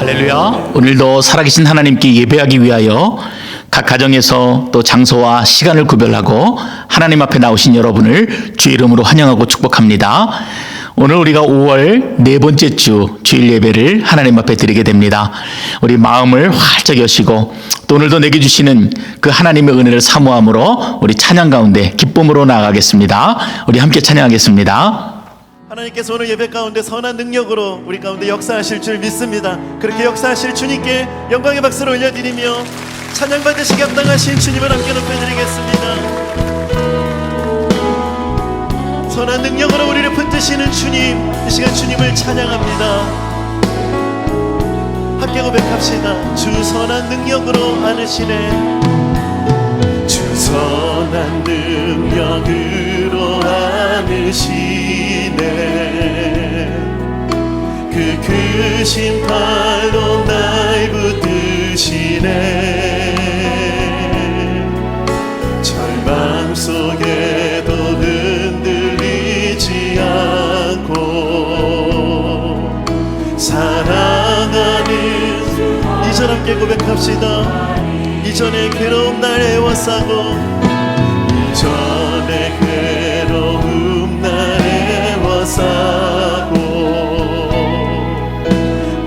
할렐루야. 오늘도 살아계신 하나님께 예배하기 위하여 각 가정에서 또 장소와 시간을 구별하고 하나님 앞에 나오신 여러분을 주의 이름으로 환영하고 축복합니다. 오늘 우리가 5월 네 번째 주 주일 예배를 하나님 앞에 드리게 됩니다. 우리 마음을 활짝 여시고 또 오늘도 내게 주시는 그 하나님의 은혜를 사모함으로 우리 찬양 가운데 기쁨으로 나아가겠습니다. 우리 함께 찬양하겠습니다. 하나님께서 오늘 예배 가운데 선한 능력으로 우리 가운데 역사하실 줄 믿습니다. 그렇게 역사하실 주님께 영광의 박수를 올려드리며 찬양 받으시기 합당하신 주님을 함께 높여드리겠습니다. 선한 능력으로 우리를 붙드시는 주님, 이 시간 주님을 찬양합니다. 함께 고백합시다. 주 선한 능력으로 안으시네. 주 선한 능력으로 안으시네. 그 크신 팔로 날 붙드시네. 절망 속에도 흔들리지 않고 사랑하는 이전 함께 고백합시다. 이전의 괴로움 날 애워싸고 이전의 괴로움 날 애워싸고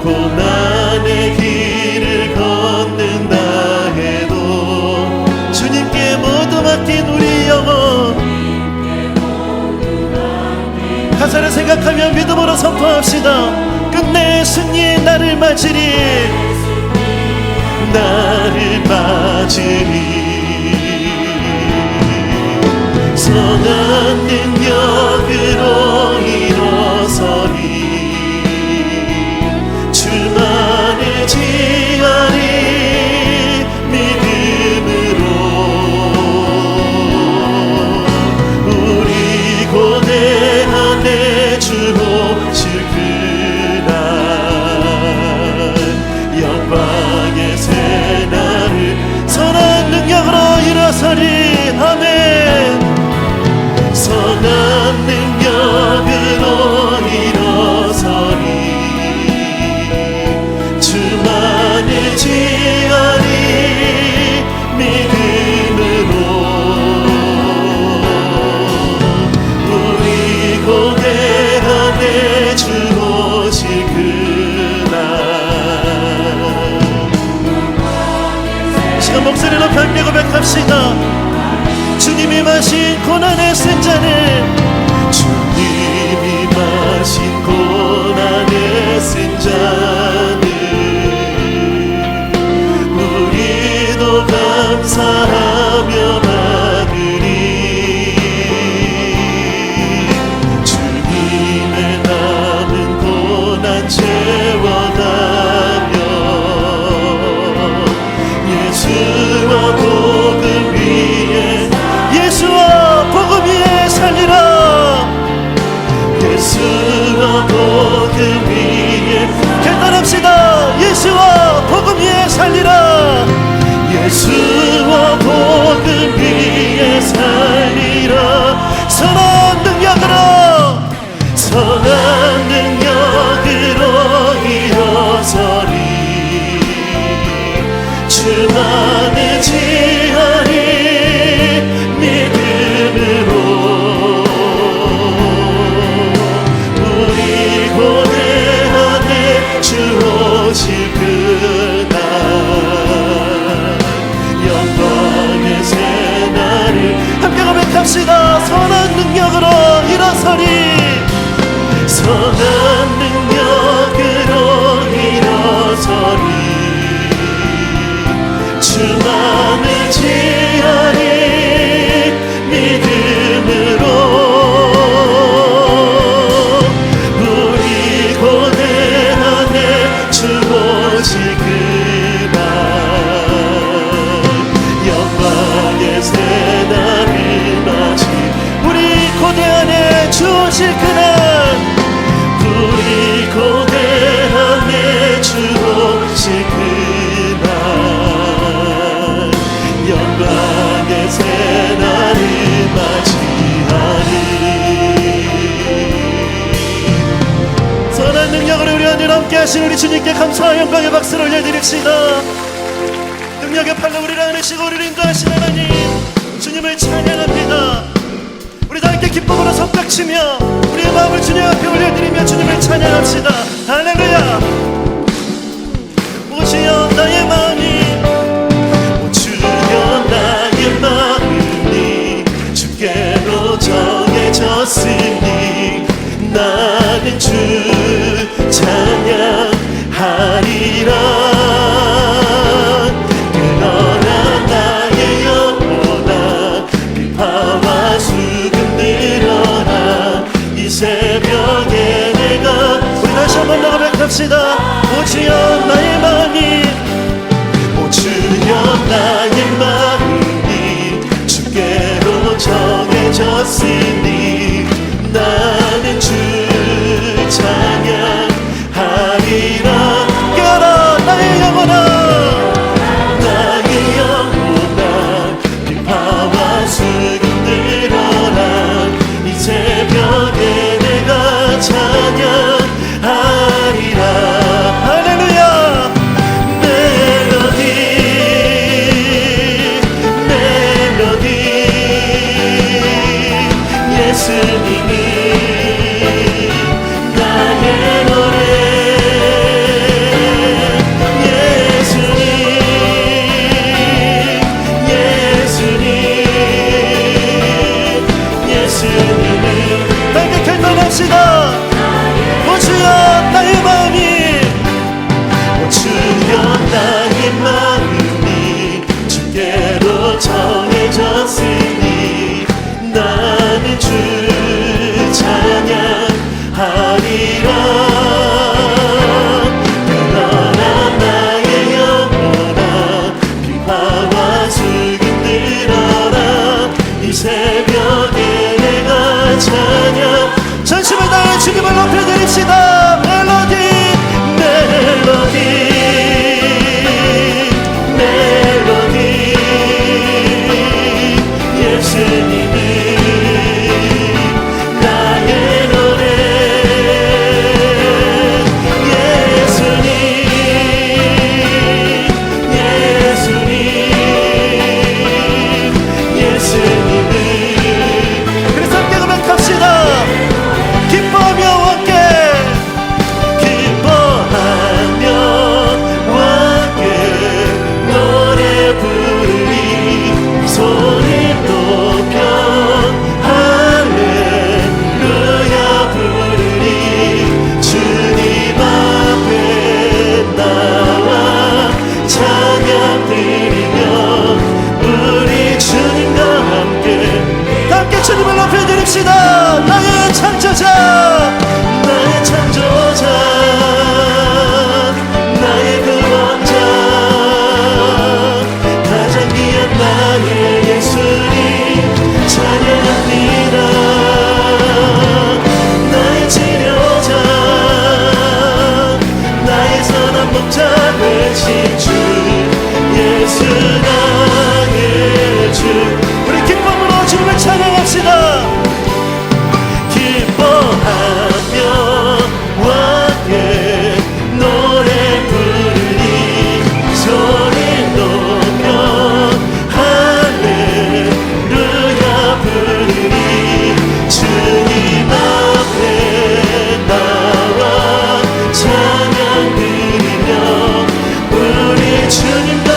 고난의 길을 걷는다 해도 주님께 모두 맡긴 우리 영혼 가사를 생각하며 믿음으로 선포합시다. 끝내 승리의 날을 맞으리 나를 맞으리. 선한 능력으로 일어서리. 주만을 지하리. 믿음으로 우리 고대한 내 주 오실 그날 영광의 새날을 선한 능력으로 일어서리. 아멘. 선한 능력으로 일어서리. 주만을 지하리. 믿음으로 우리 고대한 내 주 오실 그날 시간 목소리 높여 함께 고백합시다. 주님이 마신 고난의 쓴 잔을 주님이 마신 고난의 쓴 잔을 우리도 감사하며 받으리. 주님의 남은 고난 채워가며 예수와 복음 위에 예수와 복음 위에 살리라. 예수와 복음 위에 결단합시다. 예수와 복음 위에 살리라. 예수와 복음 위에 살리라. 선한 능력으로 선한 능력으로 일어서리. 주만을 지하리. 믿음으로 우리 고대한 내 주 오실 그날 영광의 새날을 함께 고백합시다. 선한 능력으로 일어서리. 선한 능력으로 일어서리. 주만을 함께 하신 우리 주님께 감사와 영광의 박수를 올려드립시다. 능력의 팔로 우리를 안으시고 우리를 인도하신 하나님, 주님을 찬양합니다. 우리 다 함께 기쁨으로 손뼉치며 우리의 마음을 주님 앞에 올려드리며 주님을 찬양합시다. 할렐루야. 오 주여 나의 마음이, 오 주여 나의 마음이 주께로 정해졌으니 나는 주 찬양하리라. 그러나 나의 영혼아 비파와 수금 들어라. 이 새벽에 내가 우리 다시 한번 나가백합시다. 오 주여 나의 마음이, 오 주여 나의 마음이 주께로 정해졌으니 나는 주 찬양하리라. 깨어라 나의 영혼아, 나의 영혼아 비파와 수금 들어라. 이 새벽에 내가 찬양하리라. 할렐루야. 멜로디 멜로디 예수님이 나의 노래. 예수님 예수님 예수님을 함께 결단합시다. 오 주여 나의 마음이, 오 주여 나의 마음이 주께로 정해졌으니 나는 주 찬양하리라. 그러나 나의 영혼아 비파와 수금 들어라. 이 새벽에 내가 찬양. 전심을 다해 주님을 높여드립시다. 멜로디 멜로디 멜로디 예수님이 나의 노래. 예수님 예수님 예수님을. 그래서 함께 고백합시다. 기뻐하며 함께 기뻐하며 함께 노래 부르리. 소리 높여 할렐루야 부르리. 주님 앞에 나와 찬양 드리며 우리 주님과 함께 주님을 높여드립시다. 나의 창조자 나의 창조자 나의 구원자 가장 귀한 나의 예수님 찬양합니다. 나의 치료자 나의 선한 목자 되신 주 예수 나의 주. 우리 기쁨으로 주님을 찬양합시다. 기뻐하며 함께 노래 부르리. 소리 높여 할렐루야 부르리. 주님 앞에 나와 찬양 드리며 우리 주님과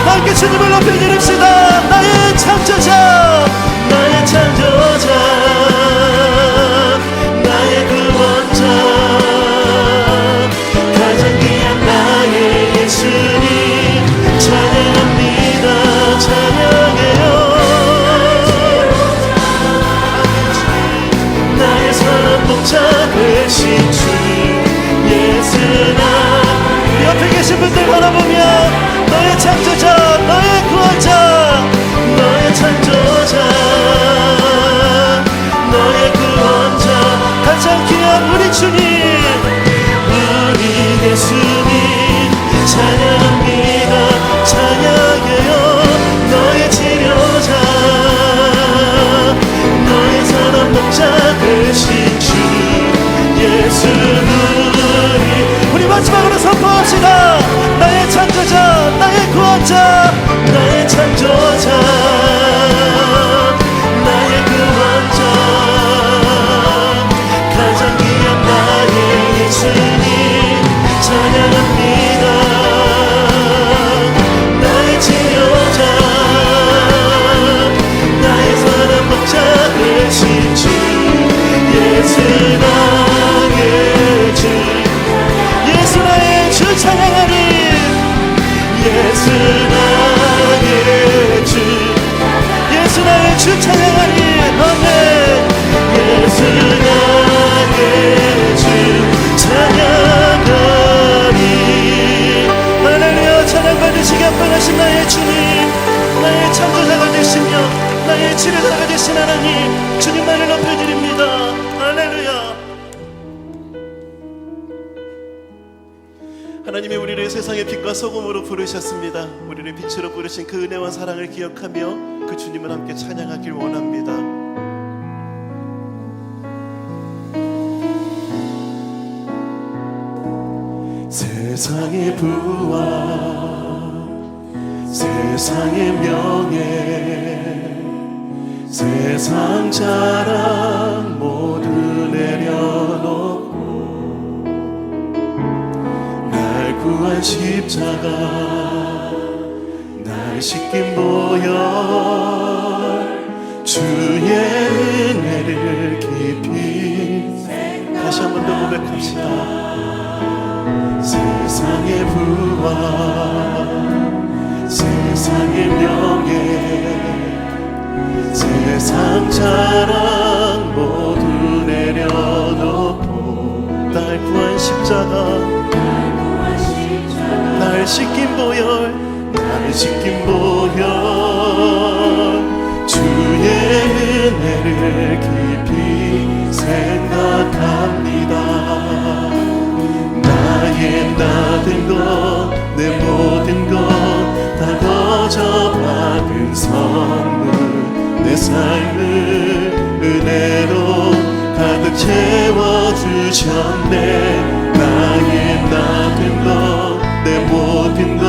함께 주님을 높여드립시다. 나의 창조자 나의 창조자 나의 구원자 가장 귀한 나의 예수님 찬양합니다. 찬양해요. 나의 선한 목자 되신 주 예수나. 옆에 계신 분들 바라보며 너의 창조자 너의 구원자 너의 창조자 너의 구원자 가장 귀한 우리 주님 우리 예수님 찬양합니다. 찬양해요. 너의 치료자 너의 선한 목자 되신 주 예수는 나의 주 예수 나의 주 찬양하리 아멘 예수 나의 주 찬양하리 할렐루야 찬양받으시기 합당하신 나의 주님 나의 창조자가 되시며 나의 치료자가 되신 하나님 주님만을 높여드립니다 할렐루야 하나님이 우리를 세상의 빛과 소금으로 부르셨습니다. 우리를 빛으로 부르신 그 은혜와 사랑을 기억하며 그 주님을 함께 찬양하길 원합니다. 세상의 부와 세상의 명예 세상 자랑 모두 내려놓고 구한 십자가 날 씻긴 보혈 주의 은혜를 깊이 다시 한 번 더 고백합시다. 세상의 부와 세상의 명예 세상 자랑 모두 내려놓고 날 구한 십자가 날 씻긴 보혈 날 씻긴 보혈 주의 은혜를 깊이 생각합니다. 나의 나된 것 내 모든 것 다 거저 받은 선물 내 삶을 은혜로 가득 채워주셨네. 나의 나된 것 내 모든 것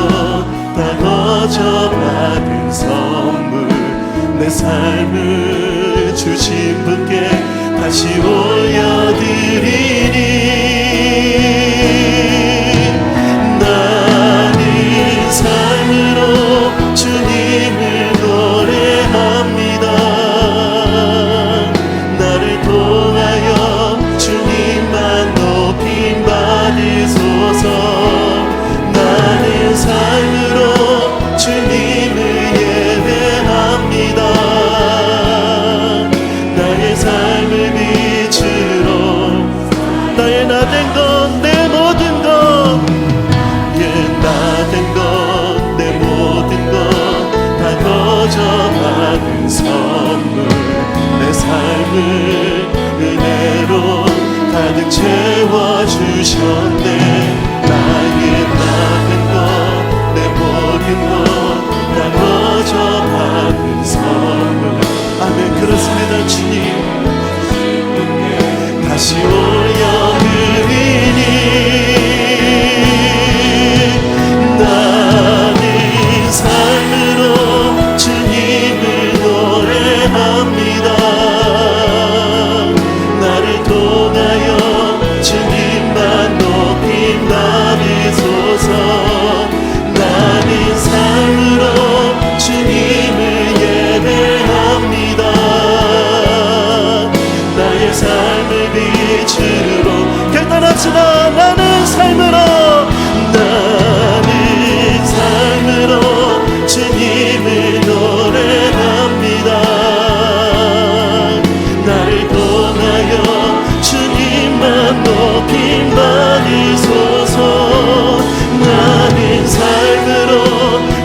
다 거저 받은 선물 내 삶을 주신 분께 다시 올려드리니 나는 삶으로 주님을 노래합니다. 나를 통하여 주님만 높임 받으소서. 나는 삶으로 주님을 예배합니다. 나의 삶을 빛으로 나의 나된 것 내 모든 것 나된 것 내 모든 것 다 거저 받은 선물 내 삶을 은혜로 가득 채워주셨네. 나의 나된 것 내 모든 것 다 거저 받은 선물 아멘. 그렇습니다. 주님 다시 올려드리니 나는 삶으로 주님을 노래합니다. 나를 통하여 주님만 높임 받으소서. 나는 삶으로 주님을 예배합니다. 나의 삶을 빛으로 결단합시다. 나는 삶으로 주님을 노래합니다. 나를 통하여 주님만 높임 받으소서. 나는 삶으로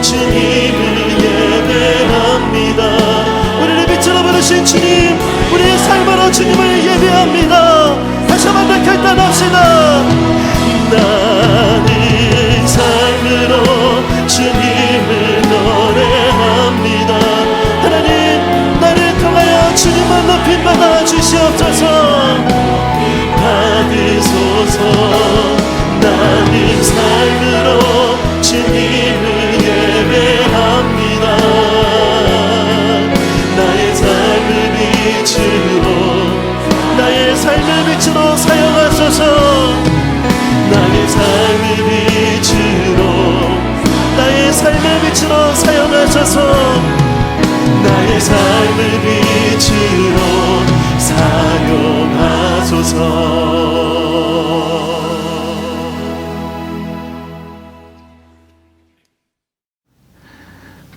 주님을 예배합니다. 우리를 빛으로 부르신 주님, 우리의 삶으로 주님을 예배합니다. 다시 한번 더 결단합시다. 나는 삶으로 주님을 노래합니다. 하나님 나를 통하여 주님만 높임 받아 주시옵소서. 받으소서. 나는 삶으로 주님을 예배합니다. 나의 삶을 빛으로 나의 삶을 빛으로 사용하소서.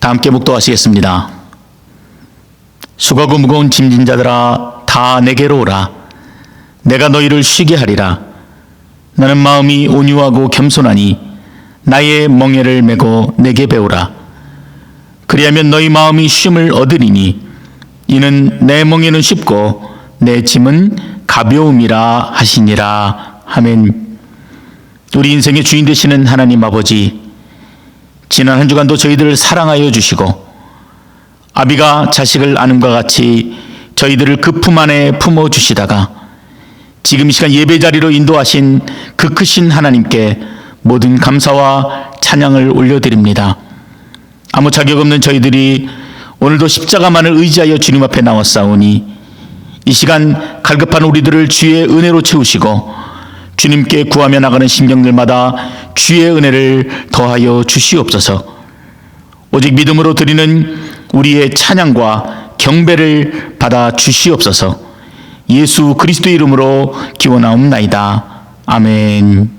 다 함께 묵도하시겠습니다. 수고하고 무거운 짐진 자들아 다 내게로 오라. 내가 너희를 쉬게 하리라. 나는 마음이 온유하고 겸손하니 나의 멍에를 메고 내게 배우라. 그리하면 너희 마음이 쉼을 얻으리니 이는 내 멍에는 쉽고 내 짐은 가벼움이라 하시니라. 아멘. 우리 인생의 주인 되시는 하나님 아버지, 지난 한 주간도 저희들을 사랑하여 주시고 아비가 자식을 안음과 같이 저희들을 그 품 안에 품어주시다가 지금 이 시간 예배 자리로 인도하신 그 크신 하나님께 모든 감사와 찬양을 올려드립니다. 아무 자격 없는 저희들이 오늘도 십자가만을 의지하여 주님 앞에 나왔사오니 이 시간 갈급한 우리들을 주의 은혜로 채우시고 주님께 구하며 나가는 심령들마다 주의 은혜를 더하여 주시옵소서. 오직 믿음으로 드리는 우리의 찬양과 경배를 받아 주시옵소서. 예수 그리스도 이름으로 기원하옵나이다. 아멘.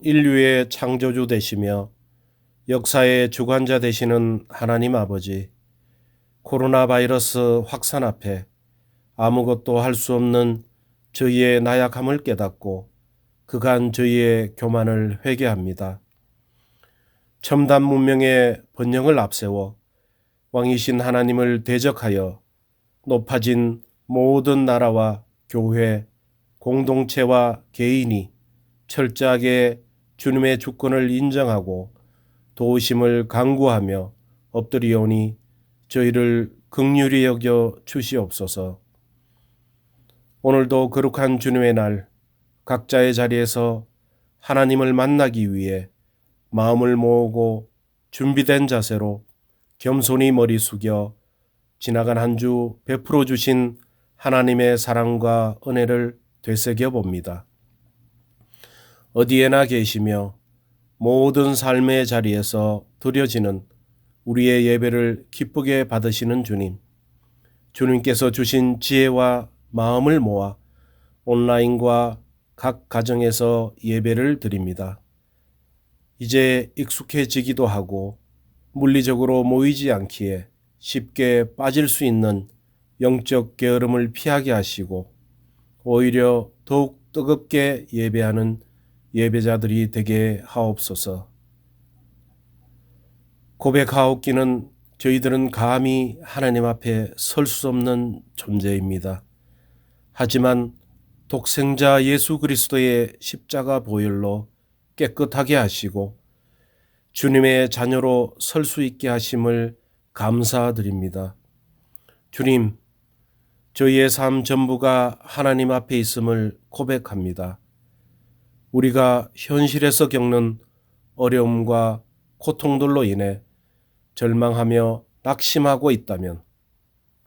인류의 창조주 되시며 역사의 주관자 되시는 하나님 아버지, 코로나 바이러스 확산 앞에 아무것도 할 수 없는 저희의 나약함을 깨닫고 그간 저희의 교만을 회개합니다. 첨단 문명의 번영을 앞세워 왕이신 하나님을 대적하여 높아진 모든 나라와 교회, 공동체와 개인이 철저하게 주님의 주권을 인정하고 도우심을 간구하며 엎드리오니 저희를 긍휼히 여겨 주시옵소서. 오늘도 거룩한 주님의 날 각자의 자리에서 하나님을 만나기 위해 마음을 모으고 준비된 자세로 겸손히 머리 숙여 지나간 한 주 베풀어 주신 하나님의 사랑과 은혜를 되새겨 봅니다. 어디에나 계시며 모든 삶의 자리에서 드려지는 우리의 예배를 기쁘게 받으시는 주님, 주님께서 주신 지혜와 마음을 모아 온라인과 각 가정에서 예배를 드립니다. 이제 익숙해지기도 하고 물리적으로 모이지 않기에 쉽게 빠질 수 있는 영적 게으름을 피하게 하시고 오히려 더욱 뜨겁게 예배하는 예배자들이 되게 하옵소서. 고백하옵기는 저희들은 감히 하나님 앞에 설 수 없는 존재입니다. 하지만 독생자 예수 그리스도의 십자가 보혈로 깨끗하게 하시고 주님의 자녀로 설 수 있게 하심을 감사드립니다. 주님, 저희의 삶 전부가 하나님 앞에 있음을 고백합니다. 우리가 현실에서 겪는 어려움과 고통들로 인해 절망하며 낙심하고 있다면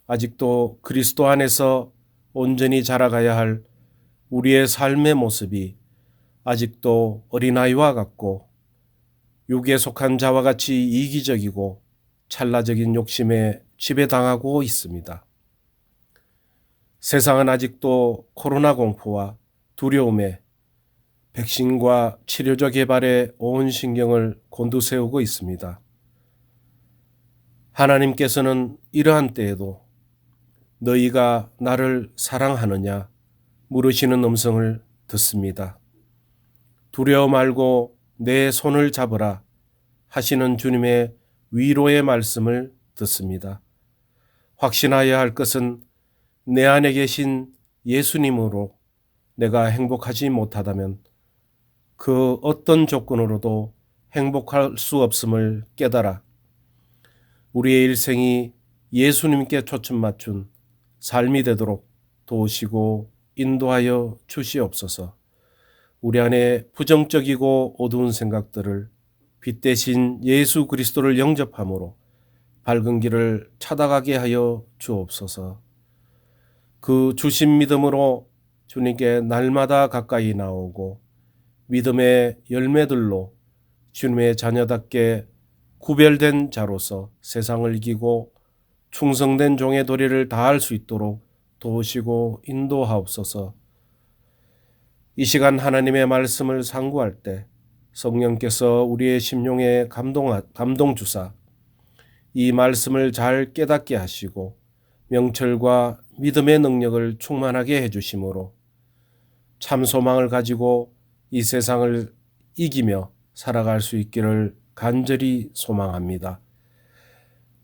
아직도 그리스도 안에서 온전히 자라가야 할 우리의 삶의 모습이 아직도 어린아이와 같고 육에 속한 자와 같이 이기적이고 찰나적인 욕심에 지배당하고 있습니다. 세상은 아직도 코로나 공포와 두려움에 백신과 치료제 개발에 온 신경을 곤두세우고 있습니다. 하나님께서는 이러한 때에도 너희가 나를 사랑하느냐 물으시는 음성을 듣습니다. 두려워 말고 내 손을 잡으라 하시는 주님의 위로의 말씀을 듣습니다. 확신하여야 할 것은 내 안에 계신 예수님으로 내가 행복하지 못하다면 그 어떤 조건으로도 행복할 수 없음을 깨달아 우리의 일생이 예수님께 초점 맞춘 삶이 되도록 도우시고 인도하여 주시옵소서. 우리 안에 부정적이고 어두운 생각들을 빛 대신 예수 그리스도를 영접함으로 밝은 길을 찾아가게 하여 주옵소서. 그 주신 믿음으로 주님께 날마다 가까이 나오고 믿음의 열매들로 주님의 자녀답게 구별된 자로서 세상을 이기고 충성된 종의 도리를 다할 수 있도록 도우시고 인도하옵소서. 이 시간 하나님의 말씀을 상고할 때 성령께서 우리의 심령에 감동 주사 이 말씀을 잘 깨닫게 하시고 명철과 믿음의 능력을 충만하게 해주심으로 참 소망을 가지고 이 세상을 이기며 살아갈 수 있기를 간절히 소망합니다.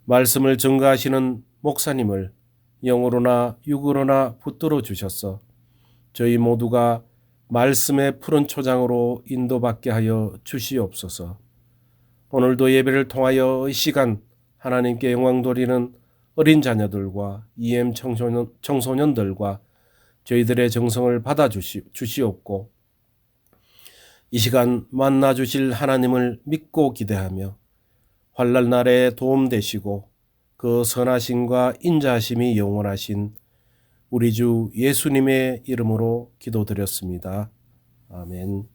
말씀을 증거하시는 목사님을 영으로나 육으로나 붙들어 주셔서 저희 모두가 말씀의 푸른 초장으로 인도받게 하여 주시옵소서. 오늘도 예배를 통하여 이 시간 하나님께 영광 돌리는 어린 자녀들과 EM 청소년들과 저희들의 정성을 받아 주시옵고 이 시간 만나 주실 하나님을 믿고 기대하며 환난 날에 도움 되시고 그 선하심과 인자하심이 영원하신 우리 주 예수님의 이름으로 기도드렸습니다. 아멘.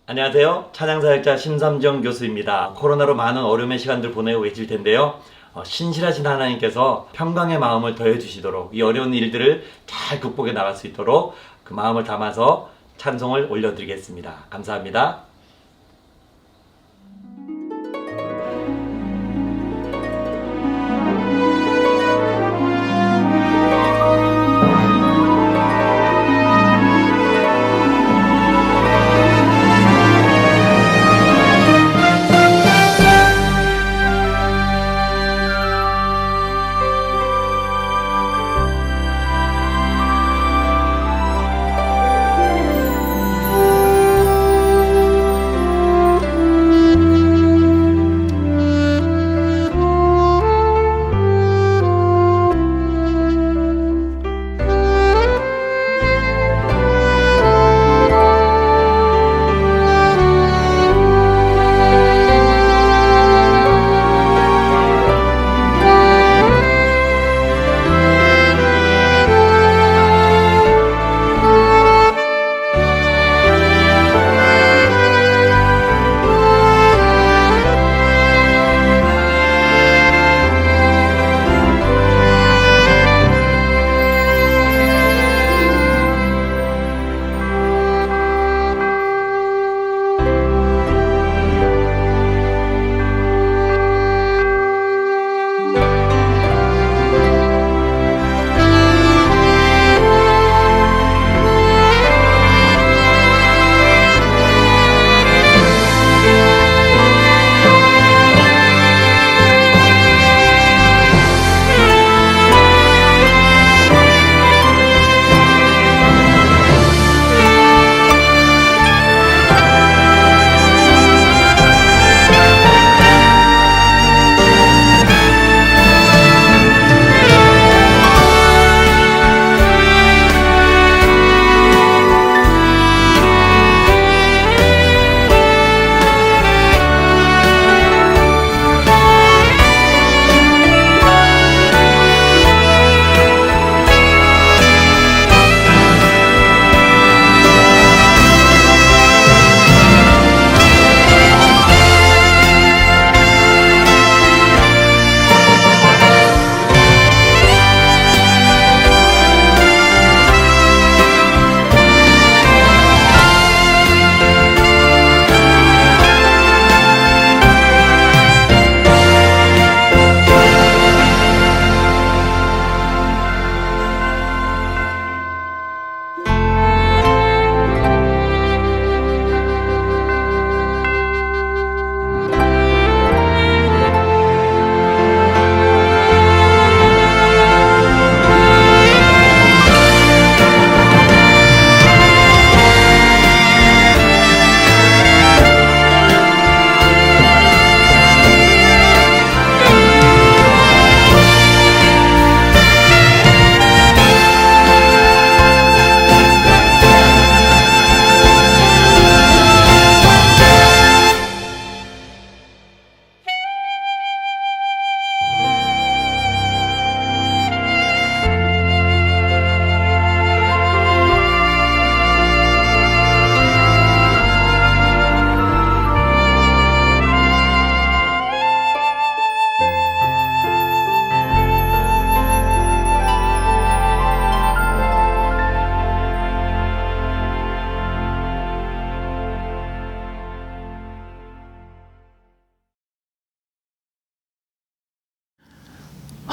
안녕하세요. 찬양사역자 심삼정 교수입니다. 코로나로 많은 어려움의 시간들 보내고 계실 텐데요. 신실하신 하나님께서 평강의 마음을 더해주시도록 이 어려운 일들을 잘 극복해 나갈 수 있도록 그 마음을 담아서 찬송을 올려드리겠습니다. 감사합니다.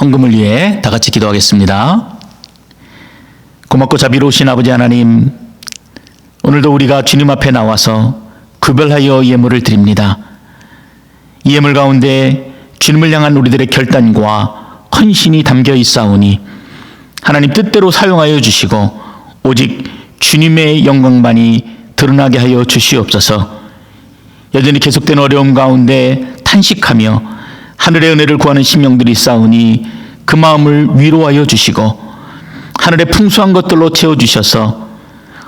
헌금을 위해 다 같이 기도하겠습니다. 고맙고 자비로우신 아버지 하나님, 오늘도 우리가 주님 앞에 나와서 구별하여 예물을 드립니다. 이 예물 가운데 주님을 향한 우리들의 결단과 헌신이 담겨 있사오니 하나님 뜻대로 사용하여 주시고 오직 주님의 영광만이 드러나게 하여 주시옵소서. 여전히 계속된 어려움 가운데 탄식하며 하늘의 은혜를 구하는 심령들이 있사오니 그 마음을 위로하여 주시고 하늘의 풍성한 것들로 채워주셔서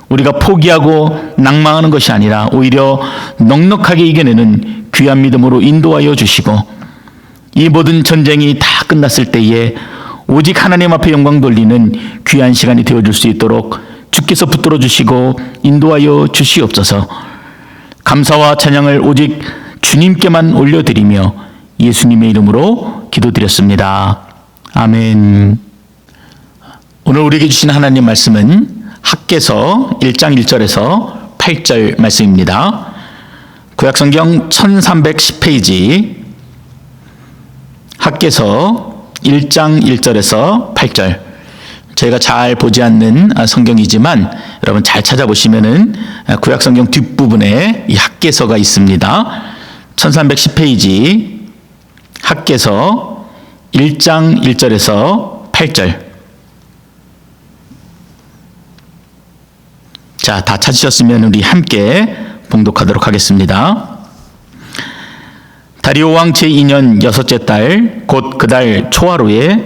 우리가 포기하고 낭망하는 것이 아니라 오히려 넉넉하게 이겨내는 귀한 믿음으로 인도하여 주시고 이 모든 전쟁이 다 끝났을 때에 오직 하나님 앞에 영광 돌리는 귀한 시간이 되어줄 수 있도록 주께서 붙들어 주시고 인도하여 주시옵소서. 감사와 찬양을 오직 주님께만 올려드리며 예수님의 이름으로 기도드렸습니다. 아멘. 오늘 우리에게 주신 하나님 말씀은 학개서 1장 1절에서 8절 말씀입니다. 구약성경 1310페이지 학개서 1장 1절에서 8절. 저희가 잘 보지 않는 성경이지만 여러분 잘 찾아보시면은 구약성경 뒷부분에 이 학개서가 있습니다. 1310페이지 학개서 1장 1절에서 8절. 자, 다 찾으셨으면 우리 함께 봉독하도록 하겠습니다. 다리오 왕 제2년 6째 달 곧 그 달 초하루에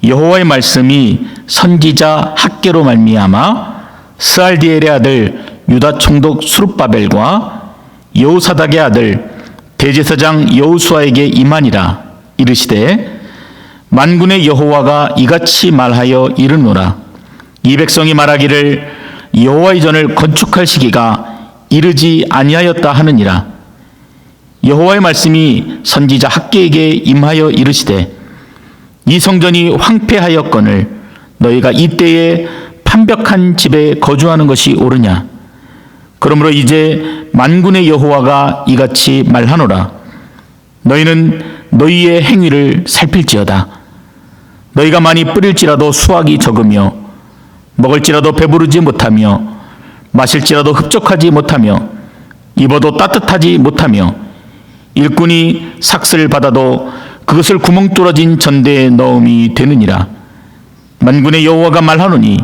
여호와의 말씀이 선지자 학개로 말미암아 스알디엘의 아들 유다 총독 수룹바벨과 여호사닥의 아들 대제사장 여호수아에게 임하니라. 이르시되 만군의 여호와가 이같이 말하여 이르노라. 이 백성이 말하기를 여호와의 전을 건축할 시기가 이르지 아니하였다 하느니라. 여호와의 말씀이 선지자 학개에게 임하여 이르시되 이 성전이 황폐하였거늘 너희가 이때에 판벽한 집에 거주하는 것이 옳으냐. 그러므로 이제 만군의 여호와가 이같이 말하노라. 너희는 너희의 행위를 살필지어다. 너희가 많이 뿌릴지라도 수확이 적으며 먹을지라도 배부르지 못하며 마실지라도 흡족하지 못하며 입어도 따뜻하지 못하며 일꾼이 삭슬 받아도 그것을 구멍 뚫어진 전대에 넣음이 되느니라. 만군의 여호와가 말하노니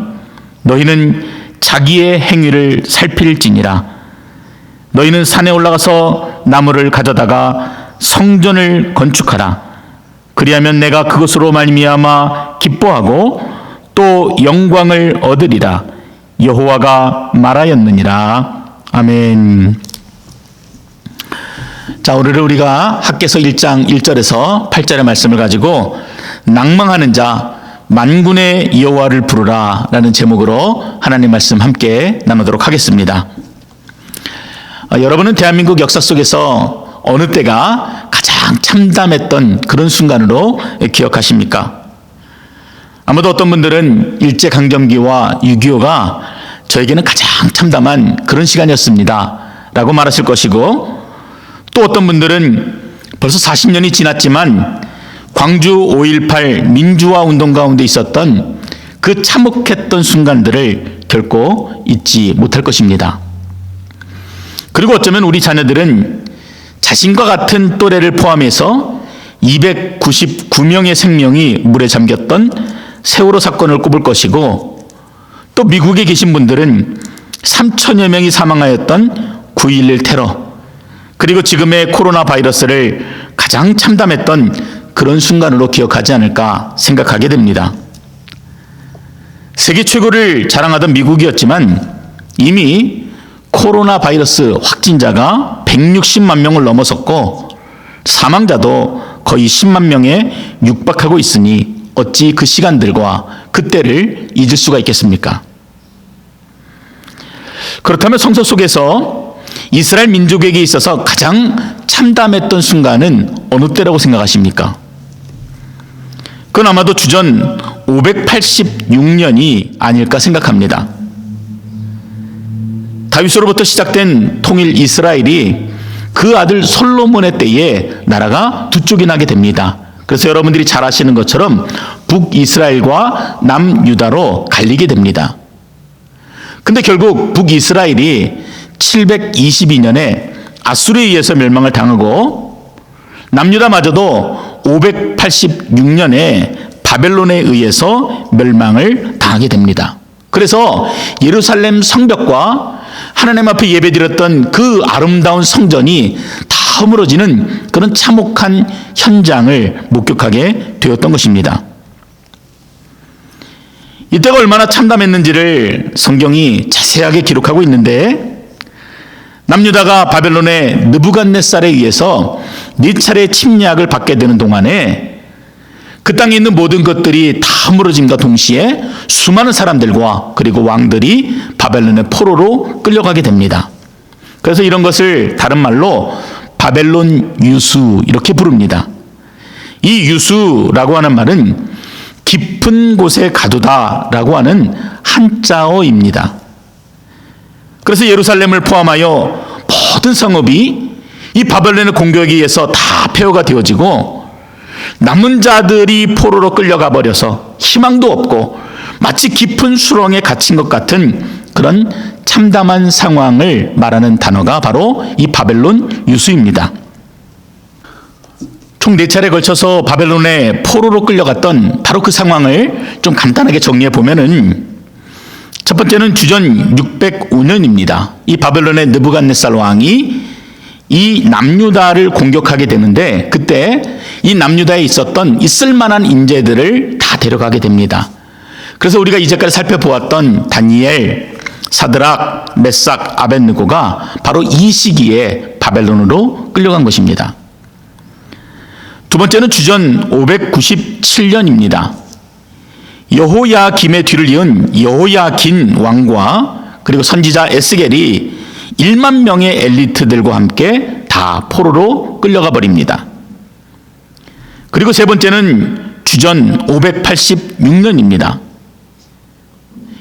너희는 자기의 행위를 살필지니라. 너희는 산에 올라가서 나무를 가져다가 성전을 건축하라. 그리하면 내가 그것으로 말미암아 기뻐하고 또 영광을 얻으리라. 여호와가 말하였느니라. 아멘. 자, 오늘 우리가 학개서 1장 1절에서 8절의 말씀을 가지고 낭망하는 자 만군의 여호와를 부르라 라는 제목으로 하나님 말씀 함께 나누도록 하겠습니다. 여러분은 대한민국 역사 속에서 어느 때가 가장 참담했던 그런 순간으로 기억하십니까? 아마도 어떤 분들은 일제강점기와 6.25가 저에게는 가장 참담한 그런 시간이었습니다 라고 말하실 것이고, 또 어떤 분들은 벌써 40년이 지났지만 광주 5.18 민주화 운동 가운데 있었던 그 참혹했던 순간들을 결코 잊지 못할 것입니다. 그리고 어쩌면 우리 자녀들은 자신과 같은 또래를 포함해서 299명의 생명이 물에 잠겼던 세월호 사건을 꼽을 것이고, 또 미국에 계신 분들은 3천여 명이 사망하였던 9.11 테러, 그리고 지금의 코로나 바이러스를 가장 참담했던 그런 순간으로 기억하지 않을까 생각하게 됩니다. 세계 최고를 자랑하던 미국이었지만 이미 코로나 바이러스 확진자가 160만 명을 넘어섰고 사망자도 거의 10만 명에 육박하고 있으니 어찌 그 시간들과 그때를 잊을 수가 있겠습니까? 그렇다면 성서 속에서 이스라엘 민족에게 있어서 가장 참담했던 순간은 어느 때라고 생각하십니까? 그건 아마도 주전 586년이 아닐까 생각합니다. 다윗으로부터 시작된 통일 이스라엘이 그 아들 솔로몬의 때에 나라가 두 쪽이 나게 됩니다. 그래서 여러분들이 잘 아시는 것처럼 북이스라엘과 남유다로 갈리게 됩니다. 근데 결국 북이스라엘이 722년에 아수르에 의해서 멸망을 당하고 남유다마저도 586년에 바벨론에 의해서 멸망을 당하게 됩니다. 그래서 예루살렘 성벽과 하나님 앞에 예배드렸던 그 아름다운 성전이 다 허물어지는 그런 참혹한 현장을 목격하게 되었던 것입니다. 이때가 얼마나 참담했는지를 성경이 자세하게 기록하고 있는데, 남유다가 바벨론의 느부갓네살에 의해서 4차례 침략을 받게 되는 동안에 그 땅에 있는 모든 것들이 다 허물어짐과 동시에 수많은 사람들과 그리고 왕들이 바벨론의 포로로 끌려가게 됩니다. 그래서 이런 것을 다른 말로 바벨론 유수 이렇게 부릅니다. 이 유수라고 하는 말은 깊은 곳에 가두다라고 하는 한자어입니다. 그래서 예루살렘을 포함하여 모든 성읍이 이 바벨론의 공격에 의해서 다 폐허가 되어지고 남은 자들이 포로로 끌려가 버려서 희망도 없고 마치 깊은 수렁에 갇힌 것 같은 그런 참담한 상황을 말하는 단어가 바로 이 바벨론 유수입니다. 총 4차례 걸쳐서 바벨론에 포로로 끌려갔던 바로 그 상황을 좀 간단하게 정리해 보면은 첫 번째는 주전 605년입니다. 이 바벨론의 느부갓네살 왕이 이 남유다를 공격하게 되는데 그때 이 남유다에 있었던 있을만한 인재들을 다 데려가게 됩니다. 그래서 우리가 이제까지 살펴보았던 다니엘, 사드락, 메삭, 아벳느고가 바로 이 시기에 바벨론으로 끌려간 것입니다. 두 번째는 주전 597년입니다. 여호야김의 뒤를 이은 여호야긴 왕과 그리고 선지자 에스겔이 1만 명의 엘리트들과 함께 다 포로로 끌려가 버립니다. 그리고 세 번째는 주전 586년입니다.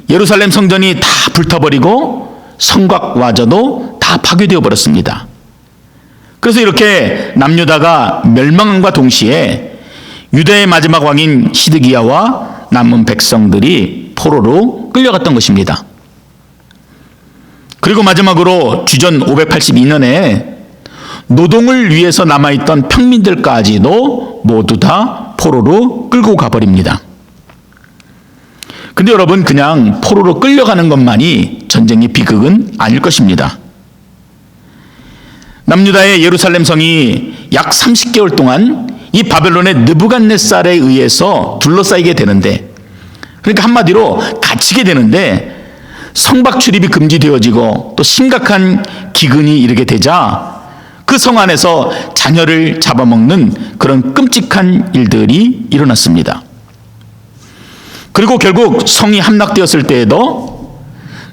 예루살렘 성전이 다 불타버리고 성곽와저도 다 파괴되어 버렸습니다. 그래서 이렇게 남유다가 멸망함과 동시에 유다의 마지막 왕인 시드기야와 남은 백성들이 포로로 끌려갔던 것입니다. 그리고 마지막으로 주전 582년에 노동을 위해서 남아있던 평민들까지도 모두 다 포로로 끌고 가버립니다. 근데 여러분, 그냥 포로로 끌려가는 것만이 전쟁의 비극은 아닐 것입니다. 남유다의 예루살렘 성이 약 30개월 동안 이 바벨론의 느부갓네살에 의해서 둘러싸이게 되는데, 그러니까 한마디로 갇히게 되는데 성박 출입이 금지되어지고 또 심각한 기근이 이르게 되자 그 성 안에서 자녀를 잡아먹는 그런 끔찍한 일들이 일어났습니다. 그리고 결국 성이 함락되었을 때에도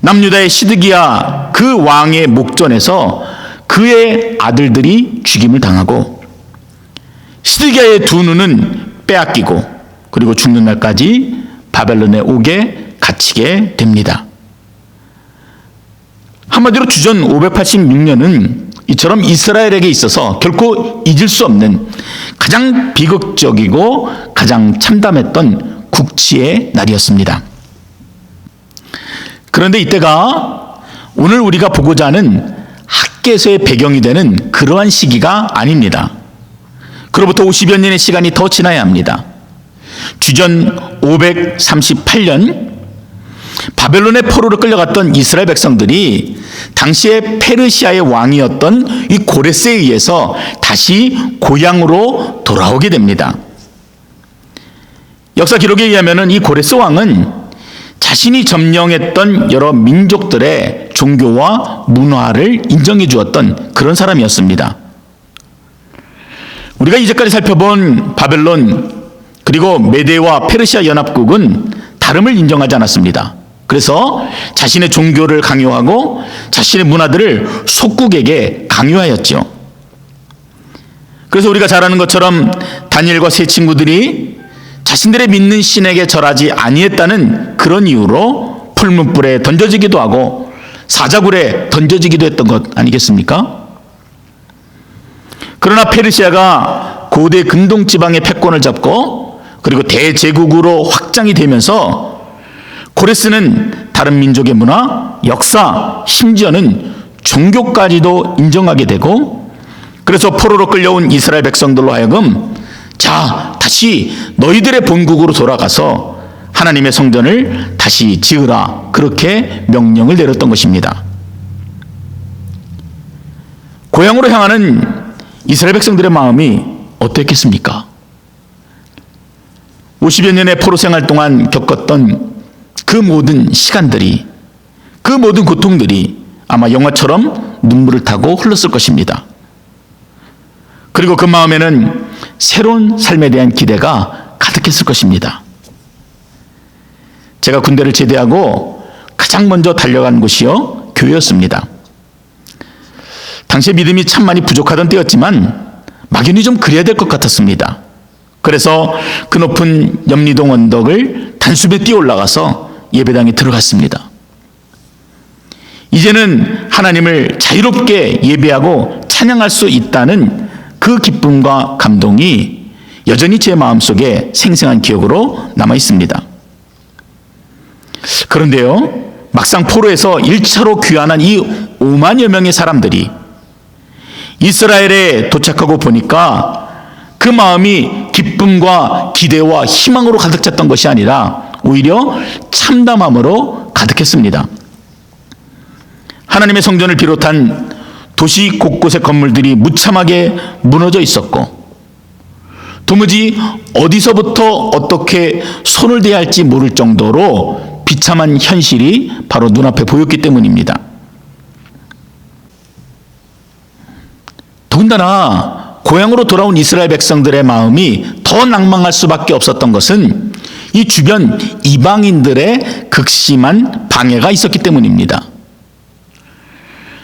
남유다의 시드기야 그 왕의 목전에서 그의 아들들이 죽임을 당하고 시드기야의 두 눈은 빼앗기고 그리고 죽는 날까지 바벨론의 옥에 갇히게 됩니다. 한마디로 주전 586년은 이처럼 이스라엘에게 있어서 결코 잊을 수 없는 가장 비극적이고 가장 참담했던 국치의 날이었습니다. 그런데 이때가 오늘 우리가 보고자 하는 학개서의 배경이 되는 그러한 시기가 아닙니다. 그로부터 50여 년의 시간이 더 지나야 합니다. 주전 538년 바벨론의 포로로 끌려갔던 이스라엘 백성들이 당시에 페르시아의 왕이었던 이 고레스에 의해서 다시 고향으로 돌아오게 됩니다. 역사 기록에 의하면 이 고레스 왕은 자신이 점령했던 여러 민족들의 종교와 문화를 인정해 주었던 그런 사람이었습니다. 우리가 이제까지 살펴본 바벨론 그리고 메데와 페르시아 연합국은 다름을 인정하지 않았습니다. 그래서 자신의 종교를 강요하고 자신의 문화들을 속국에게 강요하였죠. 그래서 우리가 잘 아는 것처럼 다니엘과 세 친구들이 자신들의 믿는 신에게 절하지 아니했다는 그런 이유로 풀문불에 던져지기도 하고 사자굴에 던져지기도 했던 것 아니겠습니까? 그러나 페르시아가 고대 근동 지방의 패권을 잡고 그리고 대제국으로 확장이 되면서 고레스는 다른 민족의 문화, 역사, 심지어는 종교까지도 인정하게 되고 그래서 포로로 끌려온 이스라엘 백성들로 하여금 자, 다시 너희들의 본국으로 돌아가서 하나님의 성전을 다시 지으라 그렇게 명령을 내렸던 것입니다. 고향으로 향하는 이스라엘 백성들의 마음이 어땠겠습니까? 50여 년의 포로 생활 동안 겪었던 그 모든 시간들이, 그 모든 고통들이 아마 영화처럼 눈물을 타고 흘렀을 것입니다. 그리고 그 마음에는 새로운 삶에 대한 기대가 가득했을 것입니다. 제가 군대를 제대하고 가장 먼저 달려간 곳이요, 교회였습니다. 당시에 믿음이 참 많이 부족하던 때였지만 막연히 좀 그래야 될 것 같았습니다. 그래서 그 높은 염리동 언덕을 단숨에 뛰어 올라가서 예배당에 들어갔습니다. 이제는 하나님을 자유롭게 예배하고 찬양할 수 있다는 그 기쁨과 감동이 여전히 제 마음속에 생생한 기억으로 남아 있습니다. 그런데요, 막상 포로에서 1차로 귀환한 이 5만여 명의 사람들이 이스라엘에 도착하고 보니까 그 마음이 기쁨과 기대와 희망으로 가득 찼던 것이 아니라 오히려 참담함으로 가득했습니다. 하나님의 성전을 비롯한 도시 곳곳의 건물들이 무참하게 무너져 있었고, 도무지 어디서부터 어떻게 손을 대야 할지 모를 정도로 비참한 현실이 바로 눈앞에 보였기 때문입니다. 더군다나 고향으로 돌아온 이스라엘 백성들의 마음이 더 낭망할 수밖에 없었던 것은 이 주변 이방인들의 극심한 방해가 있었기 때문입니다.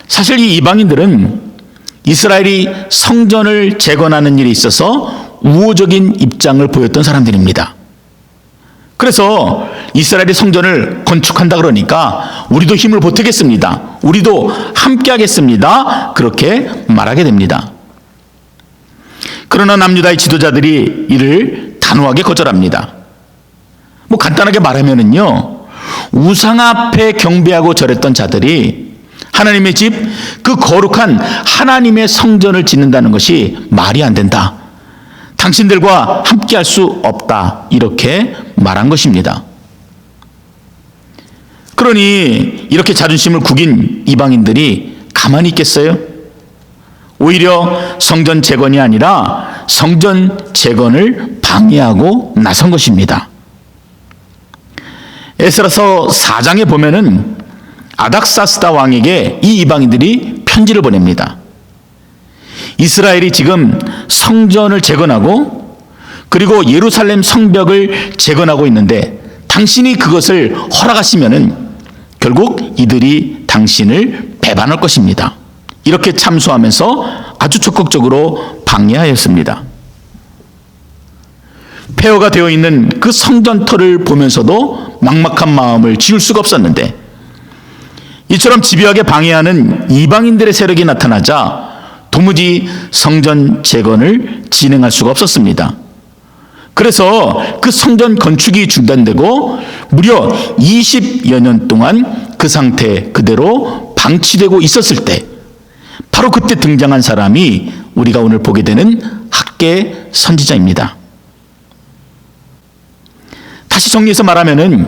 사실 이 이방인들은 이스라엘이 성전을 재건하는 일에 있어서 우호적인 입장을 보였던 사람들입니다. 그래서 이스라엘이 성전을 건축한다 그러니까 우리도 힘을 보태겠습니다. 우리도 함께 하겠습니다. 그렇게 말하게 됩니다. 그러나 남유다의 지도자들이 이를 단호하게 거절합니다. 간단하게 말하면은요, 우상 앞에 경배하고 절했던 자들이 하나님의 집, 그 거룩한 하나님의 성전을 짓는다는 것이 말이 안 된다. 당신들과 함께 할 수 없다. 이렇게 말한 것입니다. 그러니 이렇게 자존심을 구긴 이방인들이 가만히 있겠어요? 오히려 성전 재건이 아니라 성전 재건을 방해하고 나선 것입니다. 에스라서 4장에 보면은 아닥사스다 왕에게 이 이방인들이 편지를 보냅니다. 이스라엘이 지금 성전을 재건하고 그리고 예루살렘 성벽을 재건하고 있는데 당신이 그것을 허락하시면은 결국 이들이 당신을 배반할 것입니다. 이렇게 참소하면서 아주 적극적으로 방해하였습니다. 폐허가 되어 있는 그 성전터를 보면서도 막막한 마음을 지울 수가 없었는데, 이처럼 집요하게 방해하는 이방인들의 세력이 나타나자 도무지 성전 재건을 진행할 수가 없었습니다. 그래서 그 성전 건축이 중단되고 무려 20여 년 동안 그 상태 그대로 방치되고 있었을 때, 바로 그때 등장한 사람이 우리가 오늘 보게 되는 학개 선지자입니다. 다시 정리해서 말하면은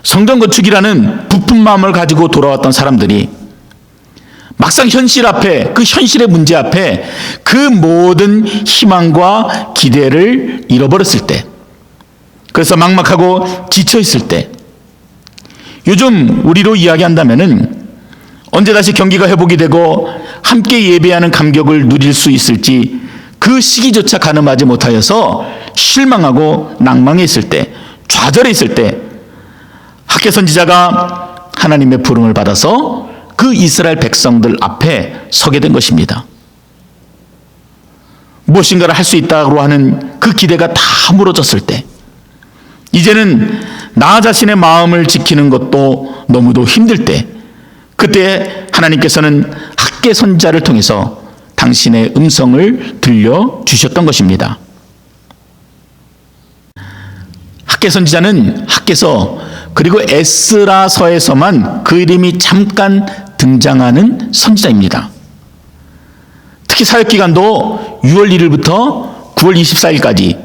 성전 건축이라는 부푼 마음을 가지고 돌아왔던 사람들이 막상 현실 앞에, 그 현실의 문제 앞에 그 모든 희망과 기대를 잃어버렸을 때, 그래서 막막하고 지쳐있을 때, 요즘 우리로 이야기한다면은 언제 다시 경기가 회복이 되고 함께 예배하는 감격을 누릴 수 있을지 그 시기조차 가늠하지 못하여서 실망하고 낭망해 있을 때, 좌절해 있을 때 학개 선지자가 하나님의 부름을 받아서 그 이스라엘 백성들 앞에 서게 된 것입니다. 무엇인가를 할 수 있다고 하는 그 기대가 다 무너졌을 때, 이제는 나 자신의 마음을 지키는 것도 너무도 힘들 때, 그때 하나님께서는 학개 선지자를 통해서 당신의 음성을 들려주셨던 것입니다. 학개 선지자는 학개서 그리고 에스라서에서만 그 이름이 잠깐 등장하는 선지자입니다. 특히 사역기간도 6월 1일부터 9월 24일까지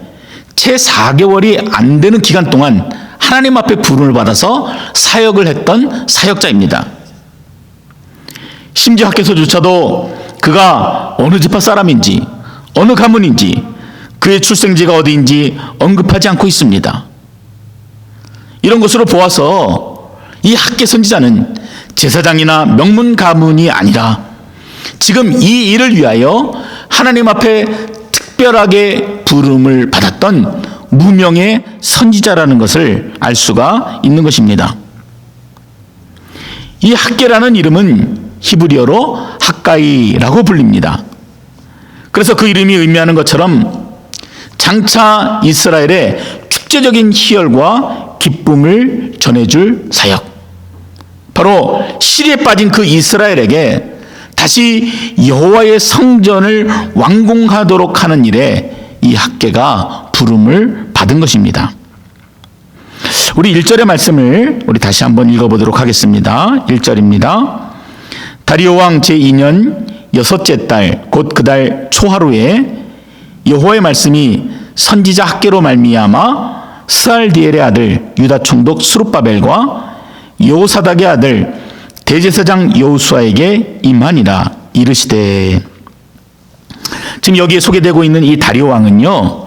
채 4개월이 안 되는 기간 동안 하나님 앞에 부름을 받아서 사역을 했던 사역자입니다. 심지어 학개서조차도 그가 어느 지파 사람인지 어느 가문인지 그의 출생지가 어디인지 언급하지 않고 있습니다. 이런 것으로 보아서 이 학개 선지자는 제사장이나 명문 가문이 아니라 지금 이 일을 위하여 하나님 앞에 특별하게 부름을 받았던 무명의 선지자라는 것을 알 수가 있는 것입니다. 이 학개라는 이름은 히브리어로 학가이라고 불립니다. 그래서 그 이름이 의미하는 것처럼 장차 이스라엘의 축제적인 희열과 기쁨을 전해줄 사역. 바로 시리에 빠진 그 이스라엘에게 다시 여호와의 성전을 완공하도록 하는 일에 이 학개가 부름을 받은 것입니다. 우리 1절의 말씀을 우리 다시 한번 읽어보도록 하겠습니다. 1절입니다. 다리오 왕 제2년 여섯째 달 곧 그 달 초하루에 여호와의 말씀이 선지자 학개로 말미암아 스알디엘의 아들 유다 총독 스룹바벨과 여호사닥의 아들 대제사장 여호수아에게 임하니라. 이르시되. 지금 여기에 소개되고 있는 이 다리오 왕은요,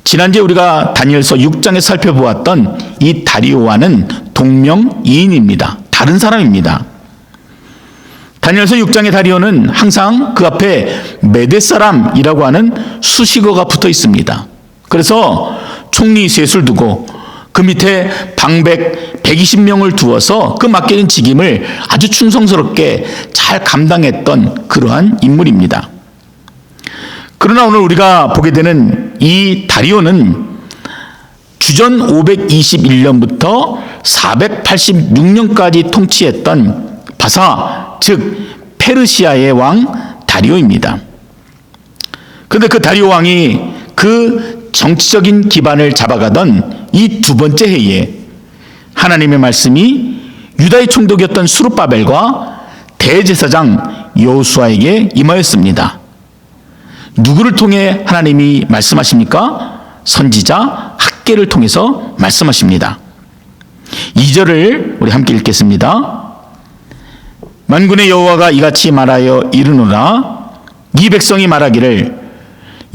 지난주에 우리가 다니엘서 6장에 살펴보았던 이 다리오와는 동명이인입니다. 다른 사람입니다. 다니엘서 6장의 다리오는 항상 그 앞에 메대 사람이라고 하는 수식어가 붙어 있습니다. 그래서 총리 셋을 두고 그 밑에 방백 120명을 두어서 그 맡겨진 직임을 아주 충성스럽게 잘 감당했던 그러한 인물입니다. 그러나 오늘 우리가 보게 되는 이 다리오는 주전 521년부터 486년까지 통치했던 바사, 즉 페르시아의 왕 다리오입니다. 그런데 그 다리오 왕이 그 정치적인 기반을 잡아가던 이 두 번째 해에 하나님의 말씀이 유다의 총독이었던 수룹바벨과 대제사장 여호수아에게 임하였습니다. 누구를 통해 하나님이 말씀하십니까? 선지자 학개를 통해서 말씀하십니다. 2절을 우리 함께 읽겠습니다. 만군의 여호와가 이같이 말하여 이르노라. 이 백성이 말하기를